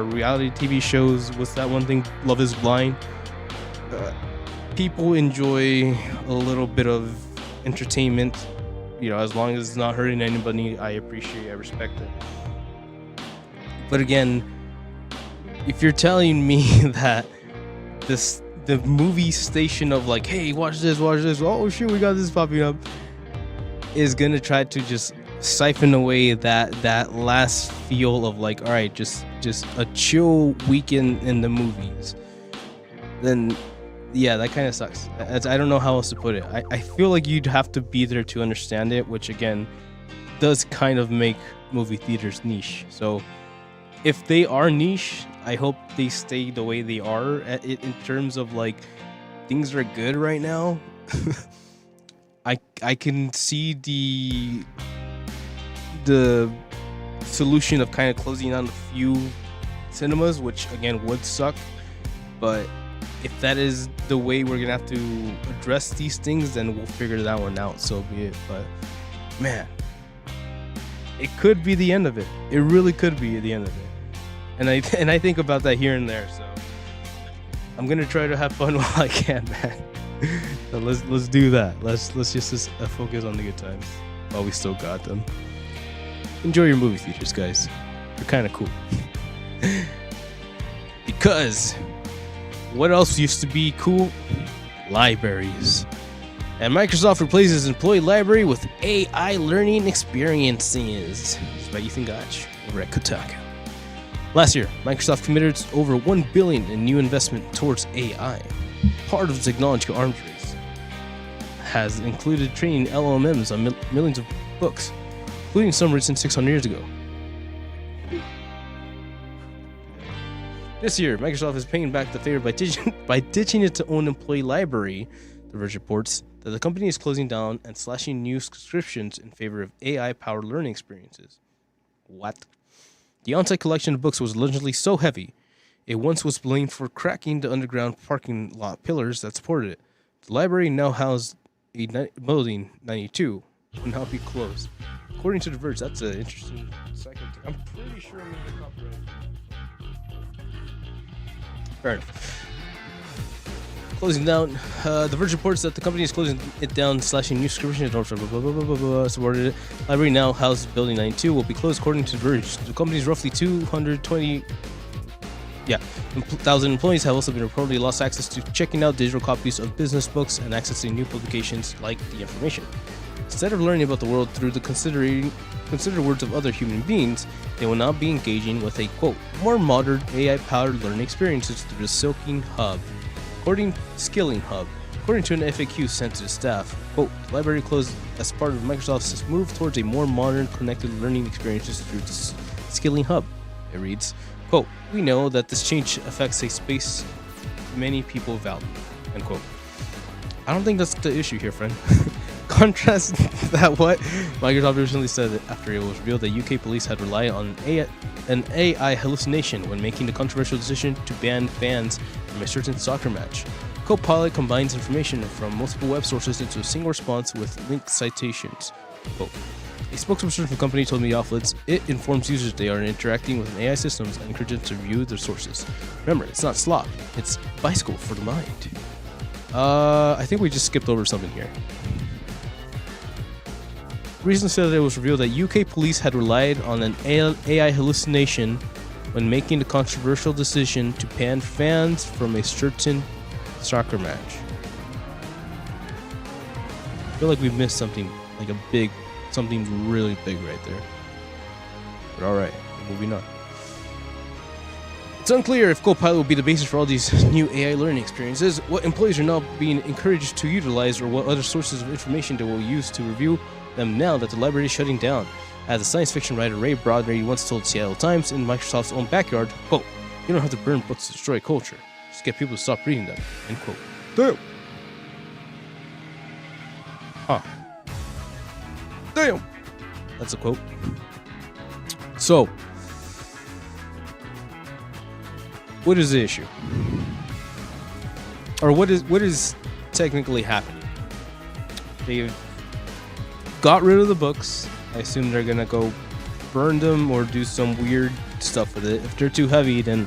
reality TV shows. What's that one thing? Love is Blind. People enjoy a little bit of entertainment. You know, as long as it's not hurting anybody, I appreciate, I respect it. But again, if you're telling me that the movie station of like, hey, watch this, oh shoot, we got this popping up, is gonna try to just siphon away that last feel of like, all right, just a chill weekend in the movies, then yeah, that kind of sucks. I don't know how else to put it. I feel like you'd have to be there to understand it, which again does kind of make movie theaters niche. So if they are niche, I hope they stay the way they are in terms of like things are good right now. I can see the solution of kind of closing down a few cinemas, which again would suck. But if that is the way we're gonna have to address these things, then we'll figure that one out. So be it. But man, it could be the end of it. It really could be the end of it. And I think about that here and there. So I'm gonna try to have fun while I can, man. So let's do that. Let's just focus on the good times while we still got them. Enjoy your movie theaters, guys. They're kind of cool. Because what else used to be cool? Libraries. And Microsoft replaces employee library with AI learning experiences. It's by Ethan Gotch over at Kotaku. Last year, Microsoft committed over $1 billion in new investment towards AI. Part of the technological arms race has included training LLMs on millions of books, including some written 600 years ago. This year, Microsoft is paying back the favor by ditching its own employee library. The Verge reports that the company is closing down and slashing new subscriptions in favor of AI-powered learning experiences. What? The on-site collection of books was allegedly so heavy, it once was blamed for cracking the underground parking lot pillars that supported it. The library now houses a building 92 will now be closed. According to The Verge, that's an interesting second. I'm pretty sure I'm going to copyright. Fair enough. Closing down. The Verge reports that the company is closing it down, slashing new subscriptions. Supported it. Library now houses building 92 will be closed. According to The Verge, the company's roughly 220 1,000 employees have also been reportedly lost access to checking out digital copies of business books and accessing new publications like The Information. Instead of learning about the world through the considered words of other human beings, they will now be engaging with a, quote, more modern AI-powered learning experiences through the Skilling Hub. According to an FAQ sent to the staff, quote, the library closed as part of Microsoft's move towards a more modern connected learning experiences through the Skilling Hub. It reads, quote, we know that this change affects a space many people value, end quote. I don't think that's the issue here, friend. Contrast that what Microsoft recently said after it was revealed that UK police had relied on an AI hallucination when making the controversial decision to ban fans from a certain soccer match. Copilot combines information from multiple web sources into a single response with linked citations. Quote, a spokesperson for the company told media outlets it informs users they are interacting with an AI systems and encourages them to review their sources. Remember, it's not slop, it's bicycle for the mind. I think we just skipped over something here. Recently said that it was revealed that UK police had relied on an AI hallucination when making the controversial decision to ban fans from a certain soccer match. I feel like we've missed something, like something really big right there. But alright, moving on. It's unclear if Copilot will be the basis for all these new AI learning experiences, what employees are now being encouraged to utilize, or what other sources of information they will use to review them now that the library is shutting down. As the science fiction writer Ray Bradbury once told Seattle Times in Microsoft's own backyard, quote, you don't have to burn books to destroy culture. Just get people to stop reading them, end quote. Damn! Huh. Damn! That's a quote. So, what is the issue? Or what is technically happening? They've got rid of the books. I assume they're gonna go burn them or do some weird stuff with it. If they're too heavy, then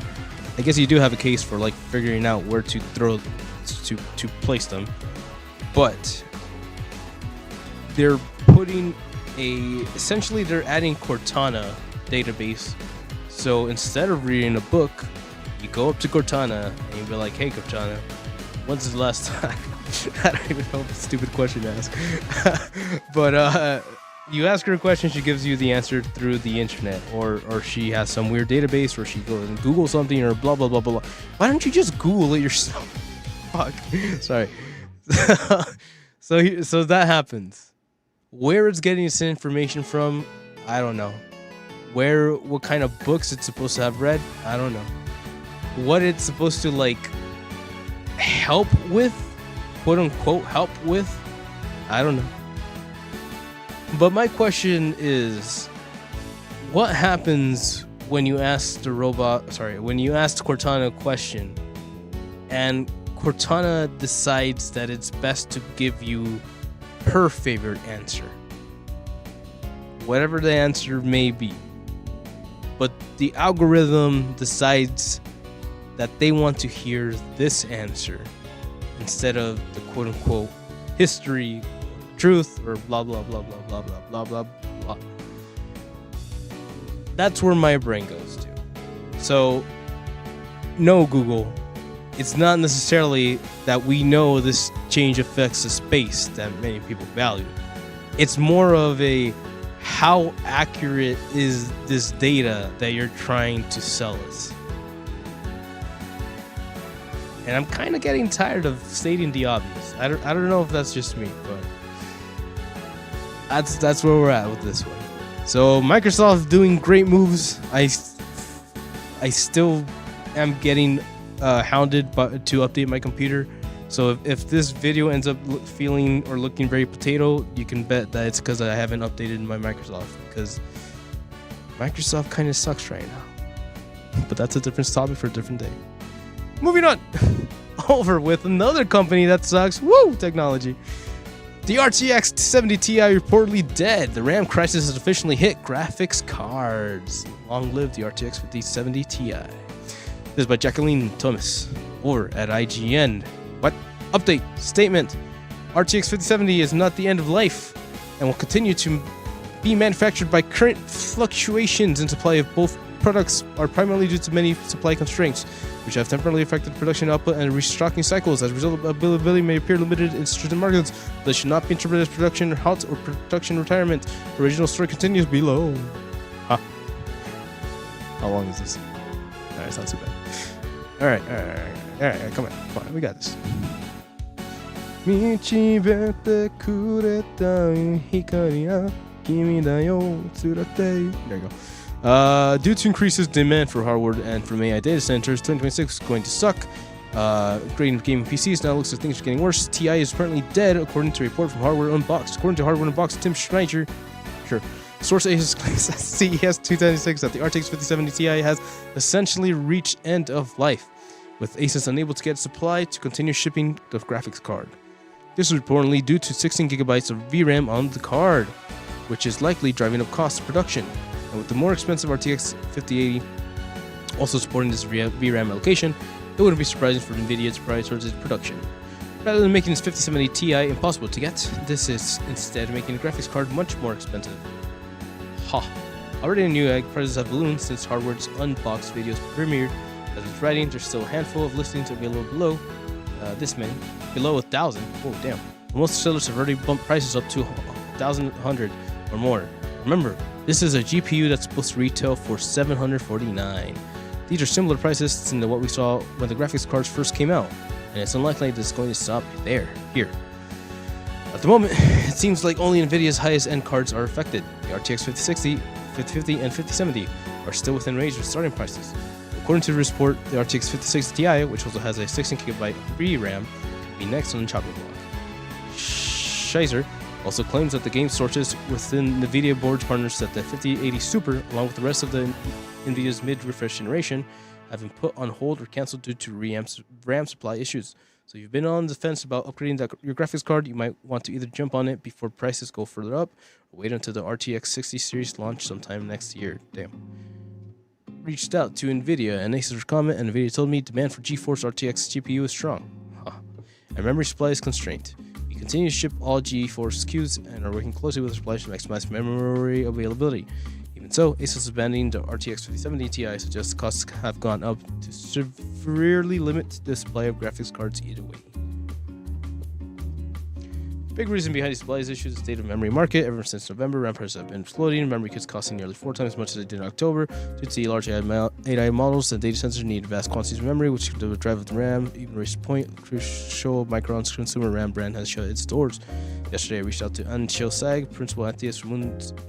I guess you do have a case for like figuring out where to throw to place them. But they're putting essentially they're adding Cortana database. So instead of reading a book, you go up to Cortana and you be like, hey Cortana, when's the last time? I don't even know, stupid question to ask. But you ask her a question, she gives you the answer through the internet, or she has some weird database, or she goes and Google something, or blah blah blah blah blah. Why don't you just Google it yourself? Fuck. Sorry. So that happens. Where it's getting its information from, I don't know. What kind of books it's supposed to have read, I don't know. What it's supposed to like help with, quote unquote help with, I don't know. But my question is, what happens when you ask when you ask Cortana a question and Cortana decides that it's best to give you her favorite answer, whatever the answer may be, but the algorithm decides that they want to hear this answer instead of the quote-unquote history, truth, or blah blah blah blah blah blah blah blah blah. That's where my brain goes to. So, no, Google, it's not necessarily that we know this change affects the space that many people value. It's more of a, how accurate is this data that you're trying to sell us? And I'm kind of getting tired of stating the obvious. I don't know if that's just me, but that's where we're at with this one. So Microsoft doing great moves. I still am getting hounded to update my computer. So if this video ends up feeling or looking very potato, you can bet that it's because I haven't updated my Microsoft, because Microsoft kind of sucks right now. But that's a different topic for a different day. Moving on. Over with another company that sucks. Woo! Technology. The RTX 70 Ti reportedly dead. The RAM crisis has officially hit graphics cards. Long live the RTX 5070 Ti. This is by Jacqueline Thomas over at IGN. What? Update. Statement. RTX 5070 is not the end of life and will continue to be manufactured by current fluctuations in supply of both products are primarily due to many supply constraints, which have temporarily affected production output and restocking cycles. As a result, availability may appear limited in certain markets, but should not be interpreted as production halt or production retirement. The original story continues below. Huh. How long is this? Alright, it's not too bad. Alright, come on, we got this. 導いてくれた光や君だよ連れて There you go. Due to increases demand for hardware and from AI data centers, 2026 is going to suck. Upgrading gaming PCs now looks like things are getting worse. TI is apparently dead, according to a report from Hardware Unboxed. According to Hardware Unboxed, Tim Schneider, source Asus claims at CES 226 that the RTX 5070 Ti has essentially reached end of life, with Asus unable to get supply to continue shipping the graphics card. This is reportedly due to 16 gigabytes of VRAM on the card, which is likely driving up cost of production. And with the more expensive RTX 5080 also supporting this VRAM allocation, it wouldn't be surprising for NVIDIA to prioritize its production. Rather than making its 5070 Ti impossible to get, this is instead making the graphics card much more expensive. Ha! Already new egg prices have ballooned since Hardware's unboxed videos premiered. As it's writing, there's still a handful of listings available below this many. Below 1,000. Oh, damn. Most sellers have already bumped prices up to 1,100 or more. Remember, this is a GPU that's supposed to retail for $749. These are similar prices to what we saw when the graphics cards first came out, and it's unlikely that it's going to stop here. At the moment, it seems like only NVIDIA's highest end cards are affected. The RTX 5060, 5050, and 5070 are still within range of starting prices. According to the report, the RTX 5060 Ti, which also has a 16GB VRAM, will be next on the chopping block. Scheiser also claims that the game sources within NVIDIA board partners that the 5080 Super, along with the rest of the NVIDIA's mid-refresh generation, have been put on hold or cancelled due to RAM supply issues. So if you've been on the fence about upgrading your graphics card, you might want to either jump on it before prices go further up, or wait until the RTX 60 series launch sometime next year. Damn. Reached out to NVIDIA and Asus comment, and NVIDIA told me demand for GeForce RTX GPU is strong. And memory supply is constrained. We continue to ship all GeForce SKUs and are working closely with suppliers to maximize memory availability. Even so, Asus is abandoning the RTX 5070 Ti, suggests costs have gone up to severely limit the supply of graphics cards either way. Big reason behind these supply issues is the state of memory market. Ever since November, RAM prices have been exploding. Memory kits costing nearly 4 times as much as they did in October. Due to the large AI models, and data centers need vast quantities of memory, which would drive up the RAM. Even reached a point, crucial Micron's consumer RAM brand has shut its doors. Yesterday, I reached out to Anshil Sag, principal at DS, for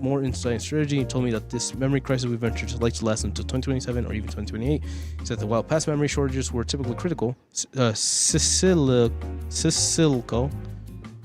more insight and strategy. He told me that this memory crisis we've entered is likely to last until 2027 or even 2028. He said that while past memory shortages were typically critical, Sicilico,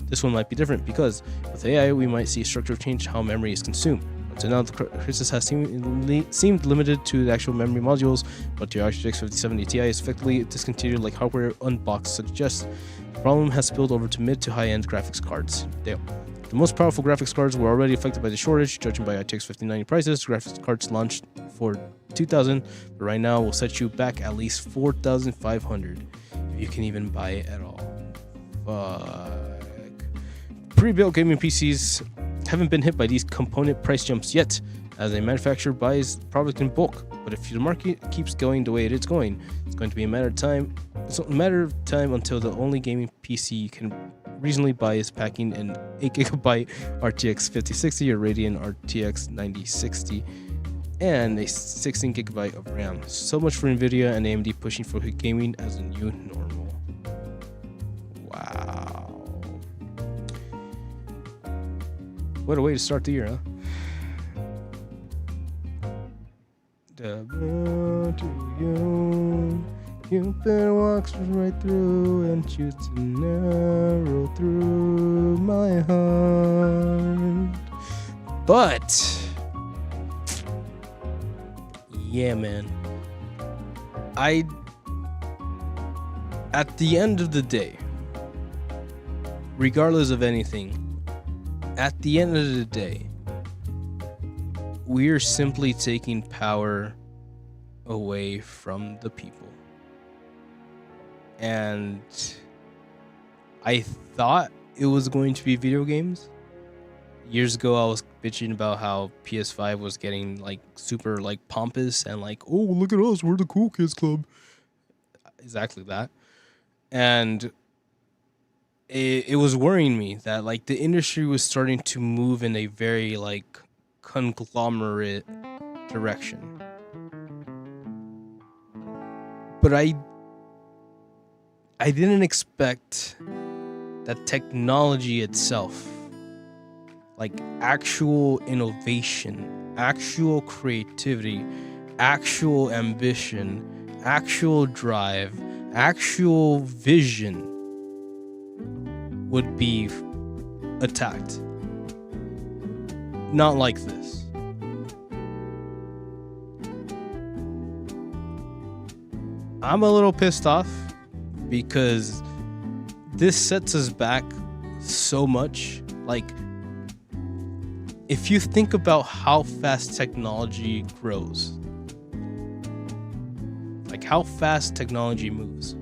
this one might be different because with AI, we might see a structural change how memory is consumed. Until now, the crisis has seemed limited to the actual memory modules, but the RTX 5070 Ti is effectively discontinued like Hardware Unboxed suggests. The problem has spilled over to mid to high-end graphics cards. Damn. The most powerful graphics cards were already affected by the shortage, judging by RTX 5090 prices. Graphics cards launched for $2,000, but right now will set you back at least $4,500 if you can even buy it at all. Pre-built gaming PCs haven't been hit by these component price jumps yet, as a manufacturer buys product in bulk. But if the market keeps going the way it is going, it's going to be a matter of time. It's a matter of time until the only gaming PC you can reasonably buy is packing an 8GB RTX 5060 or Radeon RTX 9060 and a 16GB of RAM. So much for NVIDIA and AMD pushing for gaming as a new normal. Wow. What a way to start the year, huh? You better walk right through and shoot an arrow through my heart. But yeah, man. At the end of the day, regardless of anything, at the end of the day, we're simply taking power away from the people. And I thought it was going to be video games, years ago I was bitching about how PS5 was getting like super like pompous and like, oh, look at us, we're the cool kids club. Exactly that. And it was worrying me that like the industry was starting to move in a very like conglomerate direction. But I didn't expect that technology itself, like actual innovation, actual creativity, actual ambition, actual drive, actual vision would be attacked. Not like this. I'm a little pissed off because this sets us back so much. Like, if you think about how fast technology grows, like how fast technology moves,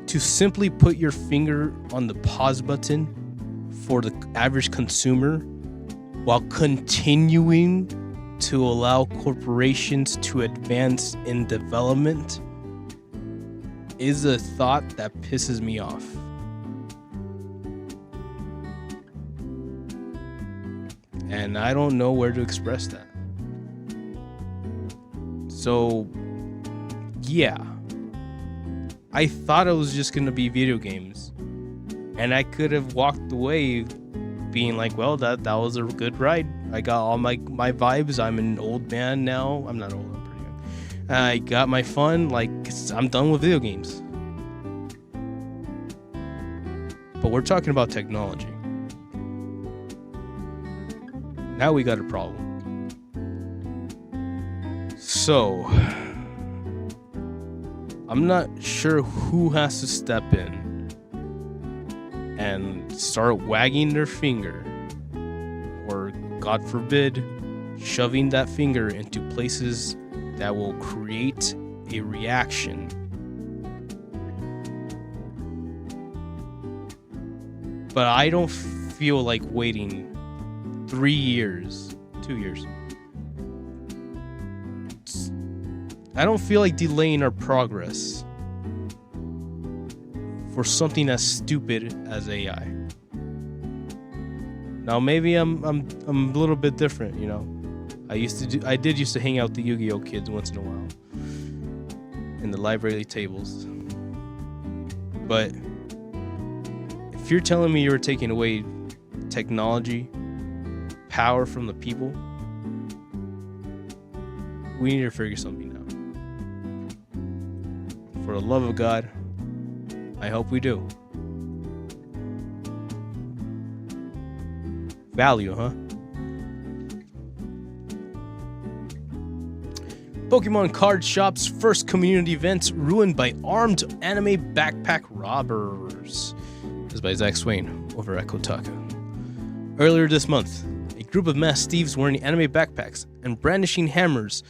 to simply put your finger on the pause button for the average consumer while continuing to allow corporations to advance in development is a thought that pisses me off. And I don't know where to express that. So, yeah. I thought it was just going to be video games. And I could have walked away being like, well, that was a good ride. I got all my vibes. I'm an old man now. I'm not old, I'm pretty young. I got my fun. Like, I'm done with video games. But we're talking about technology. Now we got a problem. So, I'm not sure who has to step in and start wagging their finger, or God forbid, shoving that finger into places that will create a reaction. But I don't feel like waiting 3 years, 2 years. I don't feel like delaying our progress for something as stupid as AI. Now maybe I'm a little bit different, you know. I did used to hang out with the Yu-Gi-Oh kids once in a while in the library tables. But if you're telling me you're taking away technology, power from the people, we need to figure something out. For the love of God, I hope we do. Value, huh? Pokemon card shop's first community events ruined by armed anime backpack robbers. This is by Zach Swain over at Kotaku. Earlier this month, a group of masked thieves wearing anime backpacks and brandishing hammers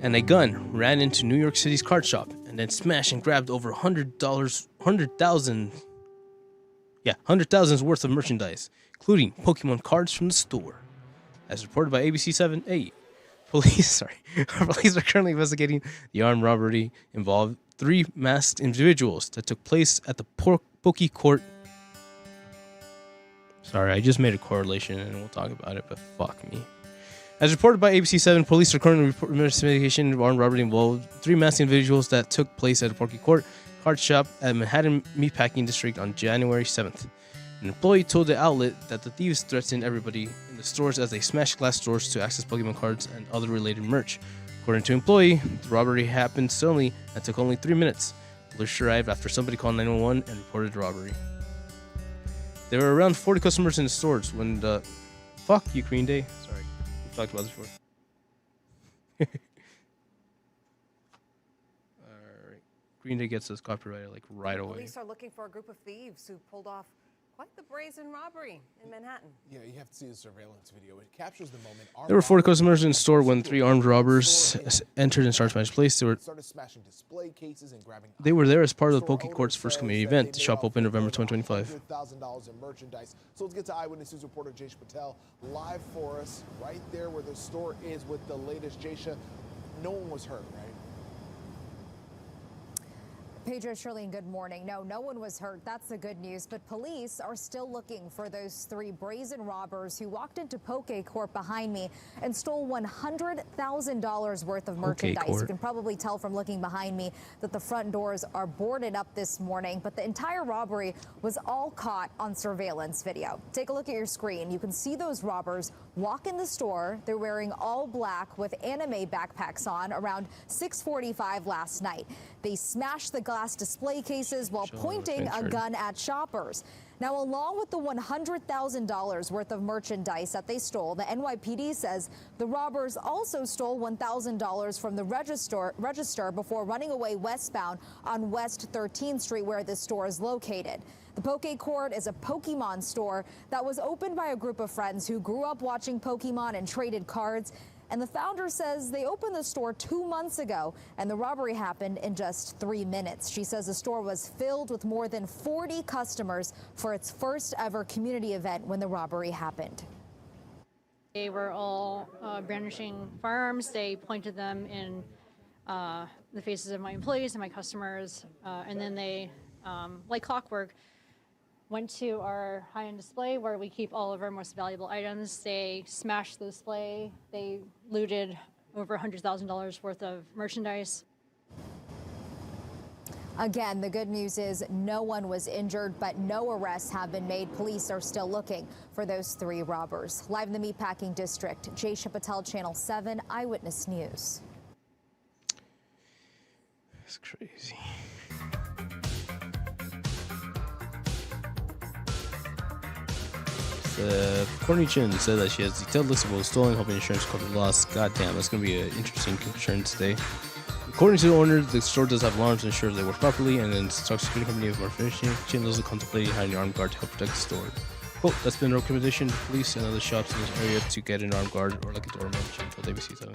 and a gun ran into New York City's card shop and then smashed and grabbed over $100,000's worth of merchandise, including Pokemon cards from the store. As reported by ABC7, police are currently investigating the armed robbery involved 3 masked individuals that took place at the Poke Court. Sorry, I just made a correlation and we'll talk about it, but fuck me. As reported by ABC7, police are currently reporting investigation of armed robbery involved 3 masked individuals that took place at a Poke Court card shop at Manhattan Meatpacking District on January 7th. An employee told the outlet that the thieves threatened everybody in the stores as they smashed glass doors to access Pokemon cards and other related merch. According to the employee, the robbery happened suddenly and took only 3 minutes. Police arrived after somebody called 911 and reported the robbery. There were around 40 customers in the stores when the... Fuck you, Green Day. Sorry, we've talked about this before. Alright. Green Day gets us copyrighted like right away. Police are looking for a group of thieves who pulled off Quite the brazen robbery in Manhattan. Yeah, you have to see the surveillance video. It captures the moment. There were 4 customers in the store when 3 armed robbers entered and started smashing place. Started smashing display cases and grabbing. They were there as part of the Poke Court's first community event. The shop opened November 2025. $100,000 in merchandise. So let's get to Eyewitness News reporter Jaysha Patel live for us right there where the store is with the latest. Jaysha, no one was hurt, right? Pedro, Shirlene, good morning. No one was hurt. That's the good news. But police are still looking for those 3 brazen robbers who walked into Poke Court behind me and stole $100,000 worth of merchandise. You can probably tell from looking behind me that the front doors are boarded up this morning. But the entire robbery was all caught on surveillance video. Take a look at your screen. You can see those robbers walk in the store. They're wearing all black with anime backpacks on around 6:45 last night. They smashed the glass display cases while pointing a gun at shoppers. Now, along with the $100,000 worth of merchandise that they stole, the NYPD says the robbers also stole $1,000 from the register before running away westbound on West 13th Street, where this store is located. The Poke Court is a Pokemon store that was opened by a group of friends who grew up watching Pokemon and traded cards. And the founder says they opened the store 2 months ago, and the robbery happened in just 3 minutes. She says the store was filled with more than 40 customers for its first ever community event when the robbery happened. They were all brandishing firearms. They pointed them in the faces of my employees and my customers, and then they, like clockwork, went to our high-end display where we keep all of our most valuable items. They smashed the display. They looted over $100,000 worth of merchandise. Again, the good news is no one was injured, but no arrests have been made. Police are still looking for those 3 robbers. Live in the Meatpacking District, Jaysha Patel, Channel 7 Eyewitness News. That's crazy. Courtney Chin said that she has detailed list of what was stolen, hoping insurance covered loss. God damn, that's going to be an interesting insurance day. According to the owner, the store does have alarms to ensure they work properly, and then the stock security company is more finishing. Chin also contemplating hiring an armed guard to help protect the store. Quote, that's been a recommendation to police and other shops in this area to get an armed guard or like a doorman. Chin told ABC 7.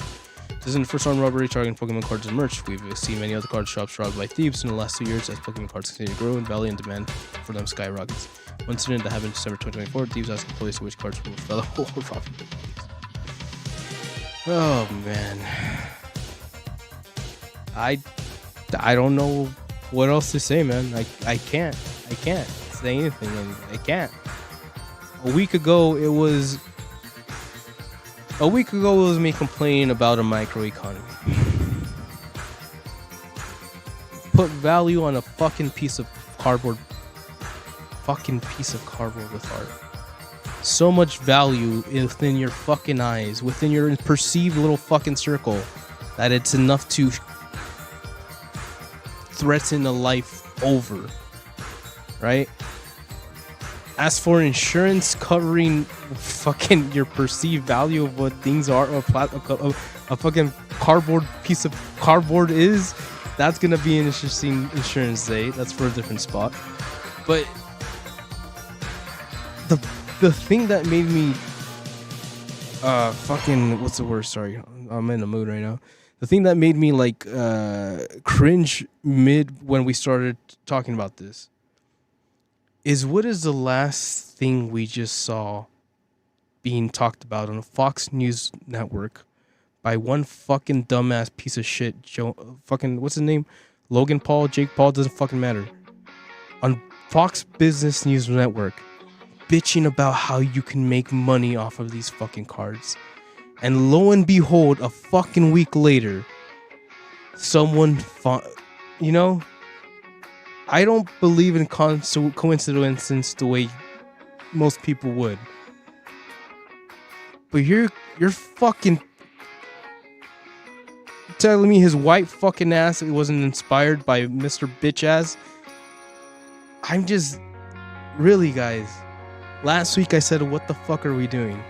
This isn't the first armed robbery targeting Pokemon cards and merch. We've seen many other card shops robbed by thieves in the last 2 years as Pokemon cards continue to grow in value and demand for them skyrockets. One incident that happened in December 2024, thieves asked police which cards were for the whole robbery. Oh man, I don't know what else to say, man. I can't say anything, and I can't. A week ago it was me complaining about a microeconomy. Put value on a fucking piece of cardboard. With art. So much value within your fucking eyes, within your perceived little fucking circle, that it's enough to threaten a life over. Right? As for insurance covering fucking your perceived value of what things are, a fucking cardboard piece of cardboard is, that's gonna be an interesting insurance day. That's for a different spot. But the thing that made me fucking, what's the word? Sorry, I'm in the mood right now. The thing that made me like cringe mid when we started talking about this is, what is the last thing we just saw being talked about on a Fox News network by one fucking dumbass piece of shit, fucking, what's his name? Logan Paul, Jake Paul, doesn't fucking matter. On Fox Business News Network, bitching about how you can make money off of these fucking cards. And lo and behold, a fucking week later, someone, you know, I don't believe in coincidences the way most people would. But you're fucking telling me his white fucking ass wasn't inspired by Mr. Bitch Ass? I'm just, really, guys. Last week I said, what the fuck are we doing?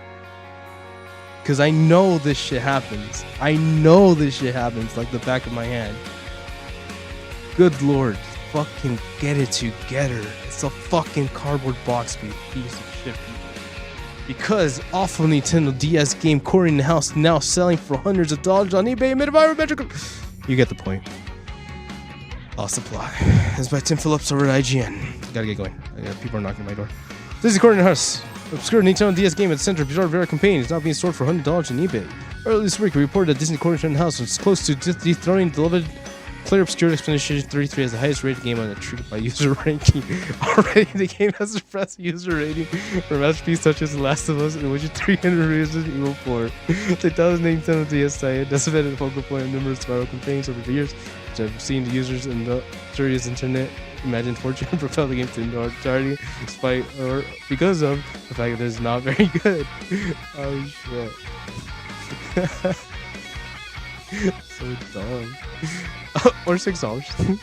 Because I know this shit happens. I know this shit happens like the back of my hand. Good Lord. fucking get it together. It's a fucking cardboard box, you piece of shit. Because awful Nintendo DS game Corey in the House now selling for hundreds of dollars on eBay mid-environmental. You get the point. All supply. This is by Tim Phillips over at IGN. Gotta get going. People are knocking on my door. This is Corey in the House. Obscure Nintendo DS game at the center of bizarre Vera campaign is now being sold for $100 on eBay. Earlier this week, we reported that Disney Corner in the House was close to dethroning beloved Player Obscure Expedition 33 as the highest rated game on the tree by user ranking. Already, the game has surpassed user rating for masterpieces such as The Last of Us and Witcher 300 Resident Evil 4. The 2008 Nintendo DS tie has been a focal point of numerous viral campaigns over the years, which have seen the users in the curious internet imagine fortune and propel the game to notoriety despite or because of the fact that it's not very good. Oh shit. So dumb. Or $6.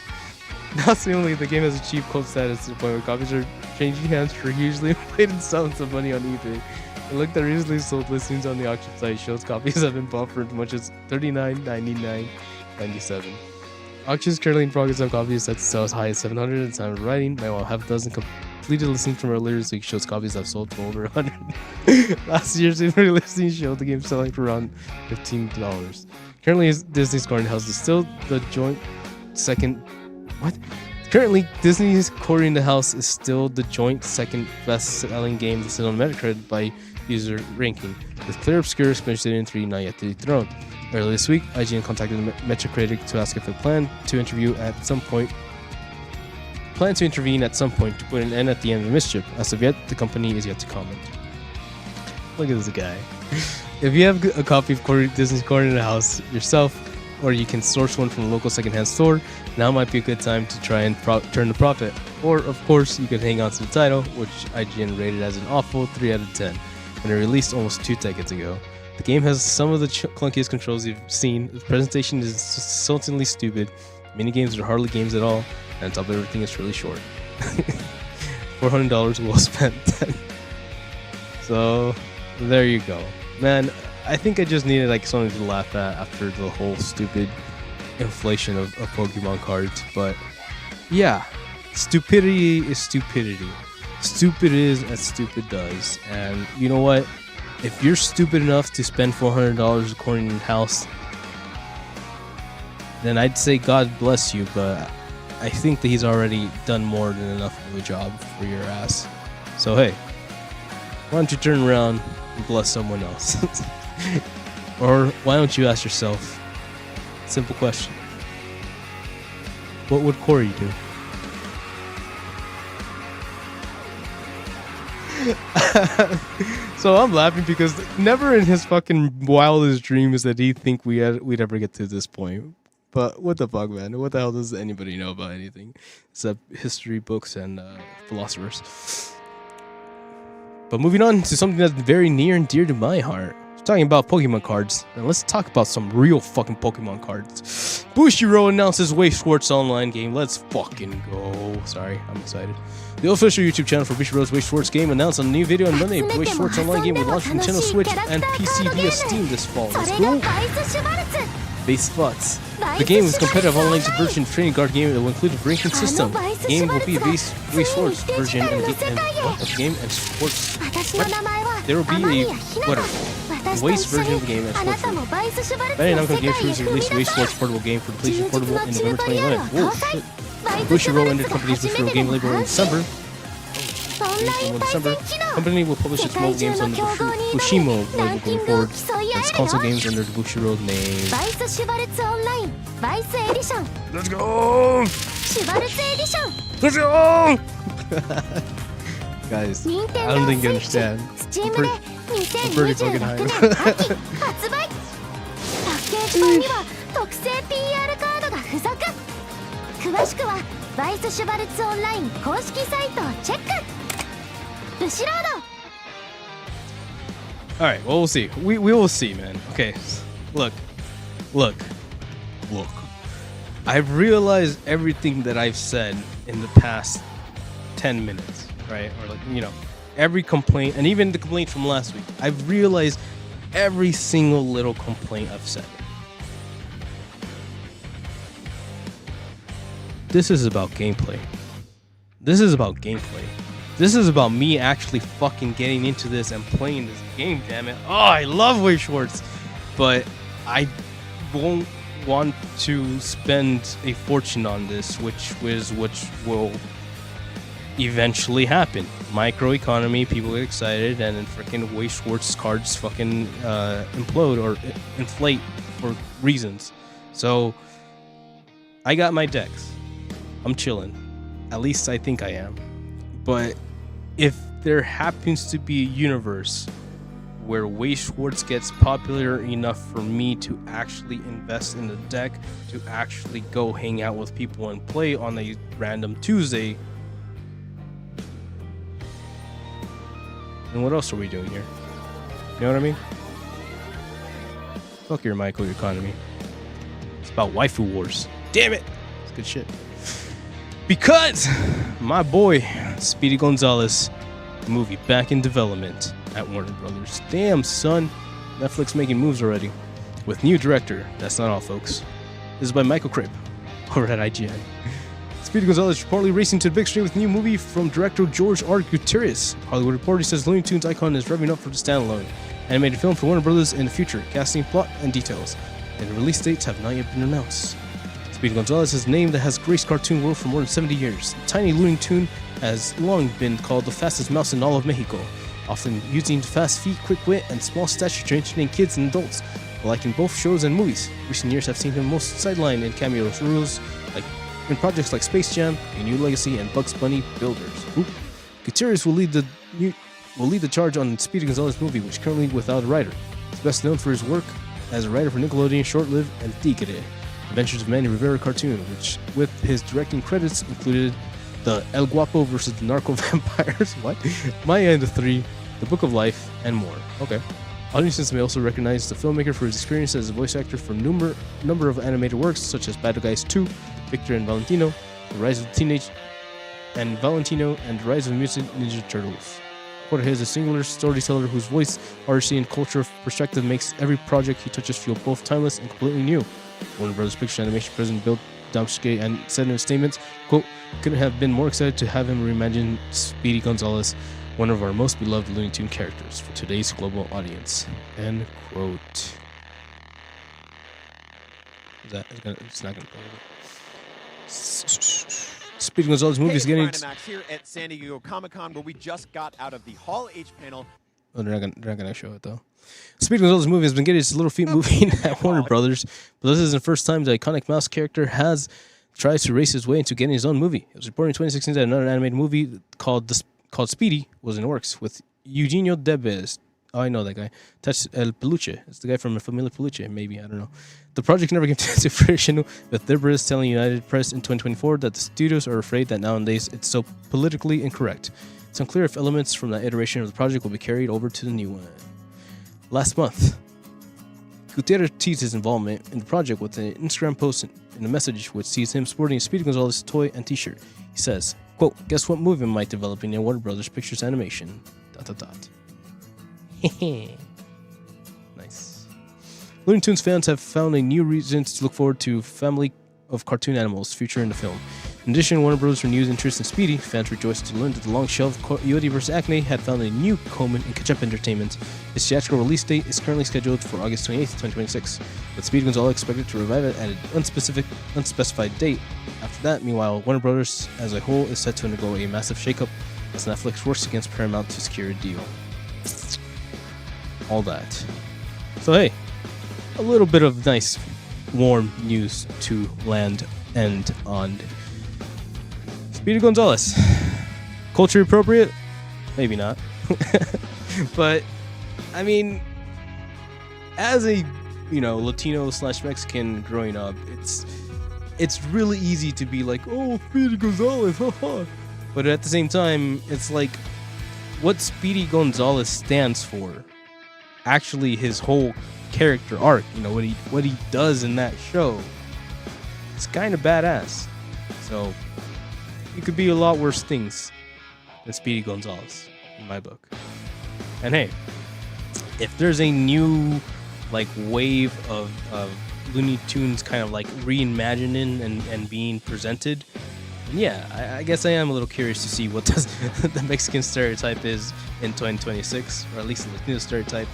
Not seemingly, the game has achieved cult status to the point where copies are changing hands for hugely inflated sums of money on eBay. A look that recently sold listings on the auction site shows copies have been bought for as much as $39.99.97. Auctions currently in progress on copies set to sell as high as $700 at the time of writing, while half a dozen completed listings from earlier this week shows copies have sold for over $100. Last year's listings showed the game selling for around $15. Currently, Disney's Corner House is still the joint second. What? Currently, Disney's Corner in the House is still the joint second best-selling game listed on Metacritic by user ranking, with Player Obscure Expedition 3 not yet dethroned. Earlier this week, IGN contacted Metacritic to ask if it planned to intervene at some point to put an end at the end of the mischief. As of yet, the company is yet to comment. Look at this guy. If you have a copy of Disney's Corner in the House yourself, or you can source one from a local secondhand store, now might be a good time to try and turn the profit. Or, of course, you could hang on to the title, which IGN rated as an awful 3 out of 10, when it released almost 2 decades ago. The game has some of the clunkiest controls you've seen. The presentation is insultingly stupid. Minigames are hardly games at all, and on top of everything, it's really short. $400 well spent. So, there you go. Man, I think I just needed like something to laugh at after the whole stupid inflation of Pokemon cards. But yeah, stupidity is stupidity. Stupid is as stupid does. And you know what? If you're stupid enough to spend $400 according to House, then I'd say God bless you. But I think that he's already done more than enough of a job for your ass. So hey, why don't you turn around and bless someone else? Or why don't you ask yourself, simple question, what would Corey do? So I'm laughing because never in his fucking wildest dreams did he think we'd ever get to this point. But what the fuck, man? What the hell does anybody know about anything except history books and philosophers? But moving on to something that's very near and dear to my heart. Talking about Pokemon cards, and let's talk about some real fucking Pokemon cards. Bushiroad announces Waste Sports online game. Let's fucking go. Sorry, I'm excited. The official YouTube channel for Bushiroad's Waste Sports game announced a new video on Monday. Waste Sports online game will launch Nintendo Switch and PC via Steam this fall. Let's go. Base spots. The game is a competitive online subversion training card game that will include a ranking system. The game will be a Waste Sports version of the game and sports. There will be a Waste version of the game and sports version. Bandai Namco Game Studios released Waste Sports Portable game for the PlayStation Portable in November 2011. Whoa, shit. Bushiroad entered the company's Bushiroad game label in December. The company will publish its mobile games on the Bushimo label going forward, and its console games under the Bushiroad name. Let's go! Let's go! Guys, I don't think you understand. I'm pretty fucking high. Alright, well, we'll see. We will see, man. Okay, look. I've realized everything that I've said in the past 10 minutes, right? Or like, you know, every complaint, and even the complaint from last week. I've realized every single little complaint I've said. this is about gameplay. This is about gameplay. This is about me actually fucking getting into this and playing this game, damn it. Oh, I love Way Schwartz. But I won't want to spend a fortune on this, which will eventually happen. Microeconomy, people get excited, and then freaking Way Schwartz cards fucking implode or inflate for reasons. So I got my decks. I'm chilling. At least I think I am. But if there happens to be a universe where Way Schwartz gets popular enough for me to actually invest in the deck, to actually go hang out with people and play on a random Tuesday, then what else are we doing here? You know what I mean? Fuck your microeconomy. It's about waifu wars. Damn it! It's good shit. Because my boy Speedy Gonzalez movie back in development at Warner Brothers. Damn, son. Netflix making moves already. With new director. That's not all, folks. This is by Michael Cribb over at IGN. Speedy Gonzalez is reportedly racing to the big screen with a new movie from director George R. Gutierrez. Hollywood Reporter says Looney Tunes icon is revving up for the standalone animated film for Warner Brothers in the future. Casting, plot, and details. And the release dates have not yet been announced. Speedy Gonzalez is a name that has graced cartoon world for more than 70 years. The tiny Looney Tune has long been called the fastest mouse in all of Mexico, often using fast feet, quick wit, and small stature to entertain kids and adults, alike in both shows and movies. Recent years have seen him most sidelined in cameos roles, like in projects like Space Jam, A New Legacy, and Bugs Bunny Builders. Gutierrez will lead the charge on Speedy Gonzalez movie, which is currently without a writer. He's best known for his work as a writer for Nickelodeon short-lived and Tigre, Adventures of Manny Rivera cartoon, which with his directing credits included the El Guapo versus the Narco Vampires, what? Maya and the Three, The Book of Life, and more. Okay. Audiences may also recognize the filmmaker for his experience as a voice actor for number of animated works such as Bad Guys 2, Victor and Valentino, The Rise of the Teenage, and Valentino, and The Rise of the Mutant Ninja Turtles. Jorge is a singular storyteller whose voice, artistry, and culture perspective makes every project he touches feel both timeless and completely new. Warner Brothers Pictures Animation President Bill Damsky and said in a statement, quote, "Couldn't have been more excited to have him reimagine Speedy Gonzalez, one of our most beloved Looney Tune characters, for today's global audience." End quote. It's not gonna play it. Speedy Gonzalez movie is getting. Max here at San Diego Comic-Con, where we just got out of the Hall H panel. Oh, they're not gonna show it though. Speedy Gonzalez movie has been getting its little feet moving at Warner Brothers, but this isn't the first time the iconic mouse character has tried to race his way into getting his own movie. It was reported in 2016 that another animated movie called Speedy was in the works with Eugenio Derbez. Oh, I know that guy. Touch El Peluche. It's the guy from Familia Peluche, maybe. I don't know. The project never came to fruition, with Derbez telling United Press in 2024 that the studios are afraid that nowadays it's so politically incorrect. It's unclear if elements from that iteration of the project will be carried over to the new one. Last month, Gutierrez teased his involvement in the project with an Instagram post in a message which sees him sporting a Speedy Gonzalez toy and t-shirt. He says, quote, "Guess what movie might develop in Warner Brothers Pictures Animation? ... Nice. Looney Tunes fans have found a new reason to look forward to family of cartoon animals featured in the film. In addition, Warner Bros. Renewed interest in Speedy. Fans rejoiced to learn that the long-shelved Coyote vs. Acme had found a new home in Ketchup Entertainment. Its theatrical release date is currently scheduled for August 28th, 2026, with Speedy Gonzalez expected to revive it at an unspecified date. After that, meanwhile, Warner Bros. As a whole is set to undergo a massive shakeup as Netflix works against Paramount to secure a deal. All that. So hey, a little bit of nice, warm news to land and on. Speedy Gonzalez. Culture appropriate? Maybe not. But, I mean, as a, Latino/Mexican growing up, it's really easy to be like, oh, Speedy Gonzalez, haha. But at the same time, it's like, what Speedy Gonzalez stands for, actually his whole character arc, what he does in that show, it's kind of badass. So, it could be a lot worse things than Speedy Gonzalez, in my book. And hey, if there's a new, wave of Looney Tunes kind of, reimagining and being presented, Yeah, I guess I am a little curious to see what the Mexican stereotype is in 2026, or at least the Latino stereotype.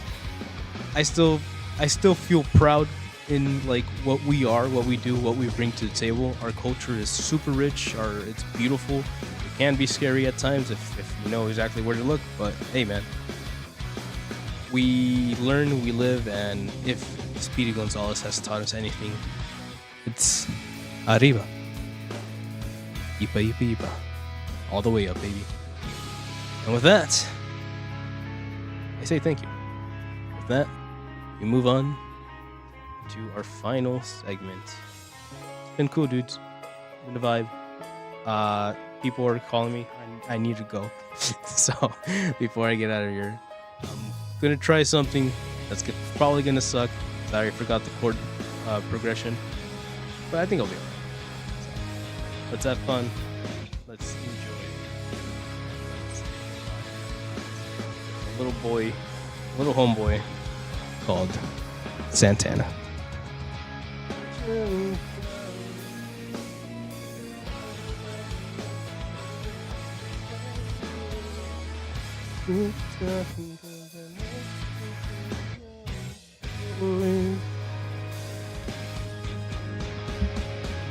I still feel proud in like what we are, what we do, what we bring to the table. Our culture is super rich, it's beautiful. It can be scary at times if you know exactly where to look, but hey man, we learn, we live, and if Speedy Gonzalez has taught us anything, it's arriba. Ipa, ipa, ipa. All the way up, baby. And with that, I say thank you. With that, we move on to our final segment. It's been cool, dudes. Been a vibe. People are calling me. I need to go. So, before I get out of here, I'm gonna try something that's probably gonna suck. Sorry, I forgot the chord progression. But I think I'll be alright. Let's have fun. Let's enjoy. A little homeboy called Santana.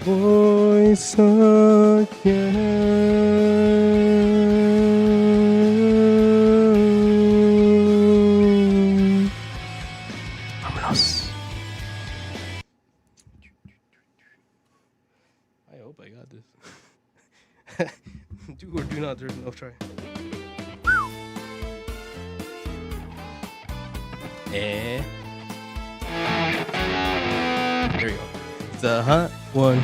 Voice again. Vámonos. I hope I got this. Do or do not, there's no try. There we go. The hot one.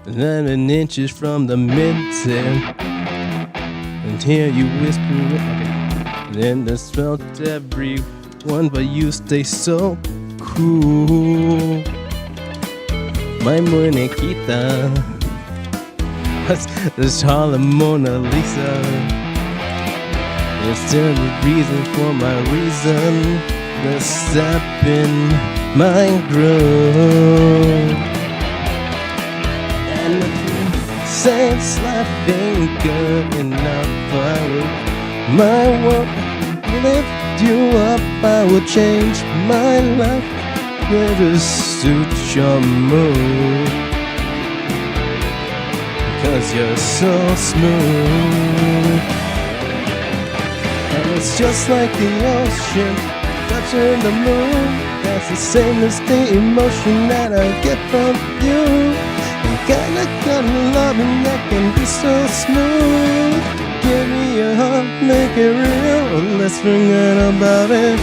11 inches from the midsection. And here you whisper it. Okay. Then there's felt everyone, but you stay so cool. My muñequita. What's this Harlem Mona Lisa? There's still a reason for my reason. The step in my groove. And if you say it's life ain't good enough, I will, my world lift you up. I will change my life to suit your mood. Cause you're so smooth. And it's just like the ocean touching the moon. That's the same as the emotion that I get from you. And kinda loving that can be so smooth. Give me your heart, make it real, or let's forget about it.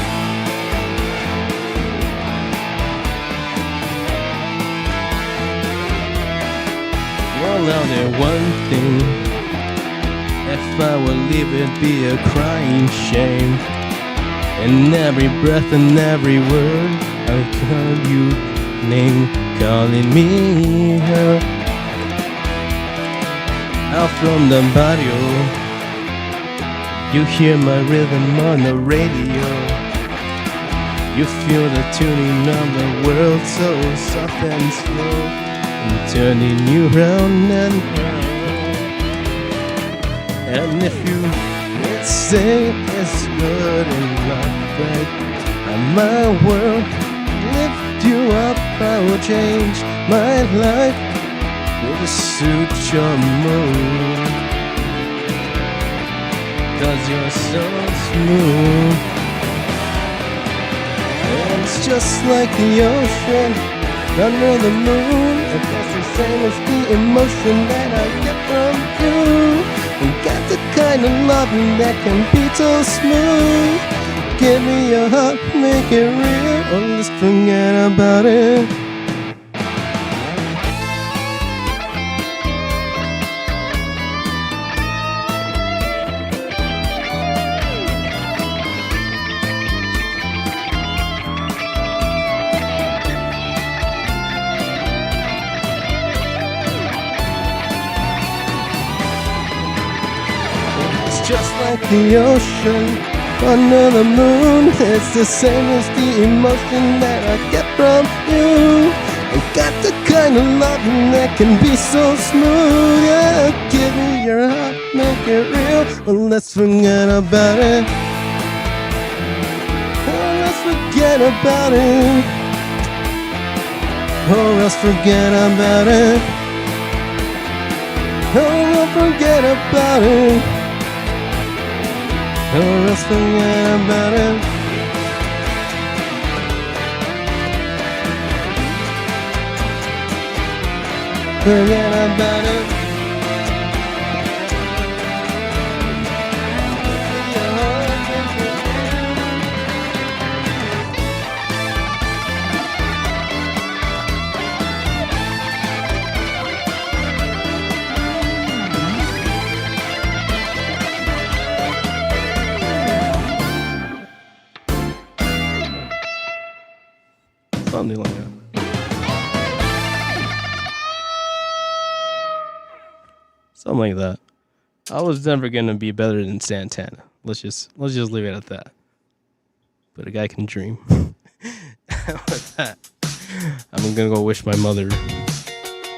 Well, now there one thing. If I would leave it be a crying shame. In every breath and every word I call you name, calling me her. Out from the barrio, you hear my rhythm on the radio. You feel the tuning of the world so soft and slow, and turning you round and round. And if you say it's good enough, but my world lift you up. I will change my life to suit your mood. Cause you're so smooth. And it's just like the ocean under the moon. And that's the same as the emotion that I get from you. You got the kind of loving that can be so smooth. Give me your heart, make it real, or let's forget about it. Just like the ocean under the moon. It's the same as the emotion that I get from you. I got the kind of loving that can be so smooth. Yeah, give me your heart, make it real. Well, let's forget about it. Oh, let's forget about it. Oh, let's forget about it. Oh, we'll forget about it. Oh, let's forget about it. Forget about it. Something like that. Something like that. I was never gonna be better than Santana. Let's just leave it at that. But a guy can dream. With that, I'm gonna go wish my mother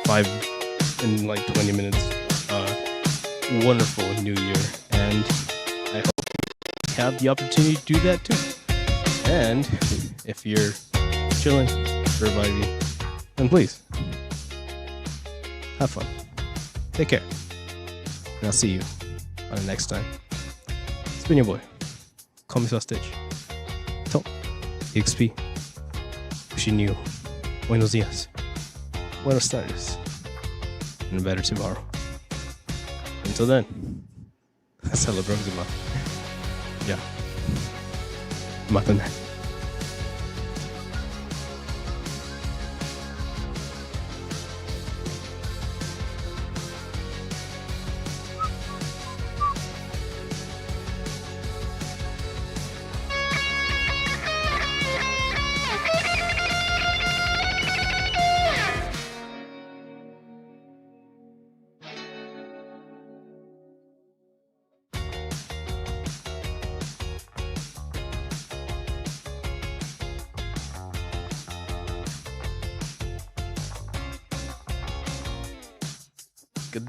20 minutes. Wonderful New Year, and I hope you have the opportunity to do that too. And if you're chilling, surviving, then please have fun. Take care. And I'll see you on the next time. It's been your boy. Call me Sausage. Tom. XP. Wishing you buenos días, buenos tardes, and a better tomorrow. Until then, hasta la próxima. Ya. Mátame.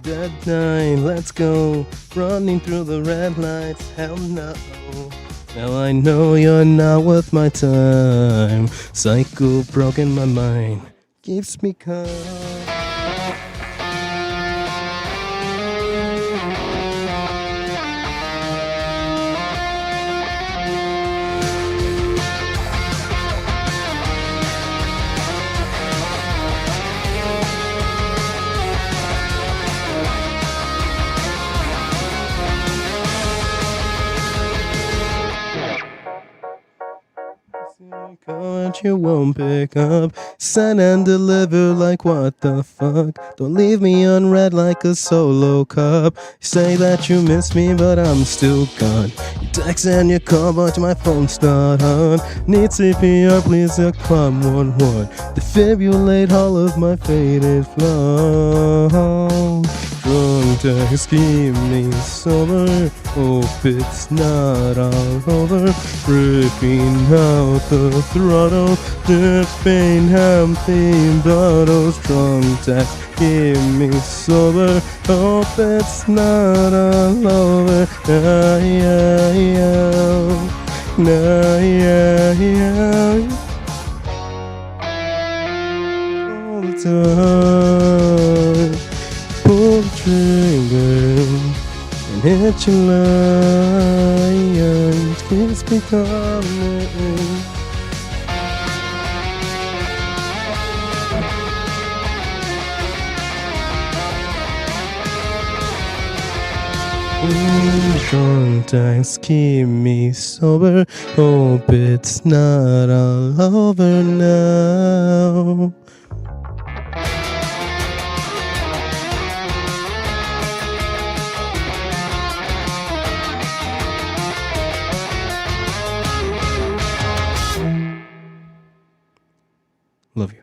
Good night, let's go. Running through the red lights, hell no. Now I know you're not worth my time. Psycho broken my mind, keeps me calm. But you won't pick up. Send and deliver like what the fuck. Don't leave me on red like a solo cup. You say that you miss me but I'm still gone. You text and you call but my phone's not on. Need CPR please call 111. Defibrillate all of my faded flaws. Drunk text keep me sober. Hope it's not all over. Ripping out the throttle. Dipping empty bottles. Drunk text keep me sober. Hope it's not all over. All the time. Pull the trigger and hit your line. Keeps me coming. Drunk times keep me sober. Hope it's not all over now. Love you.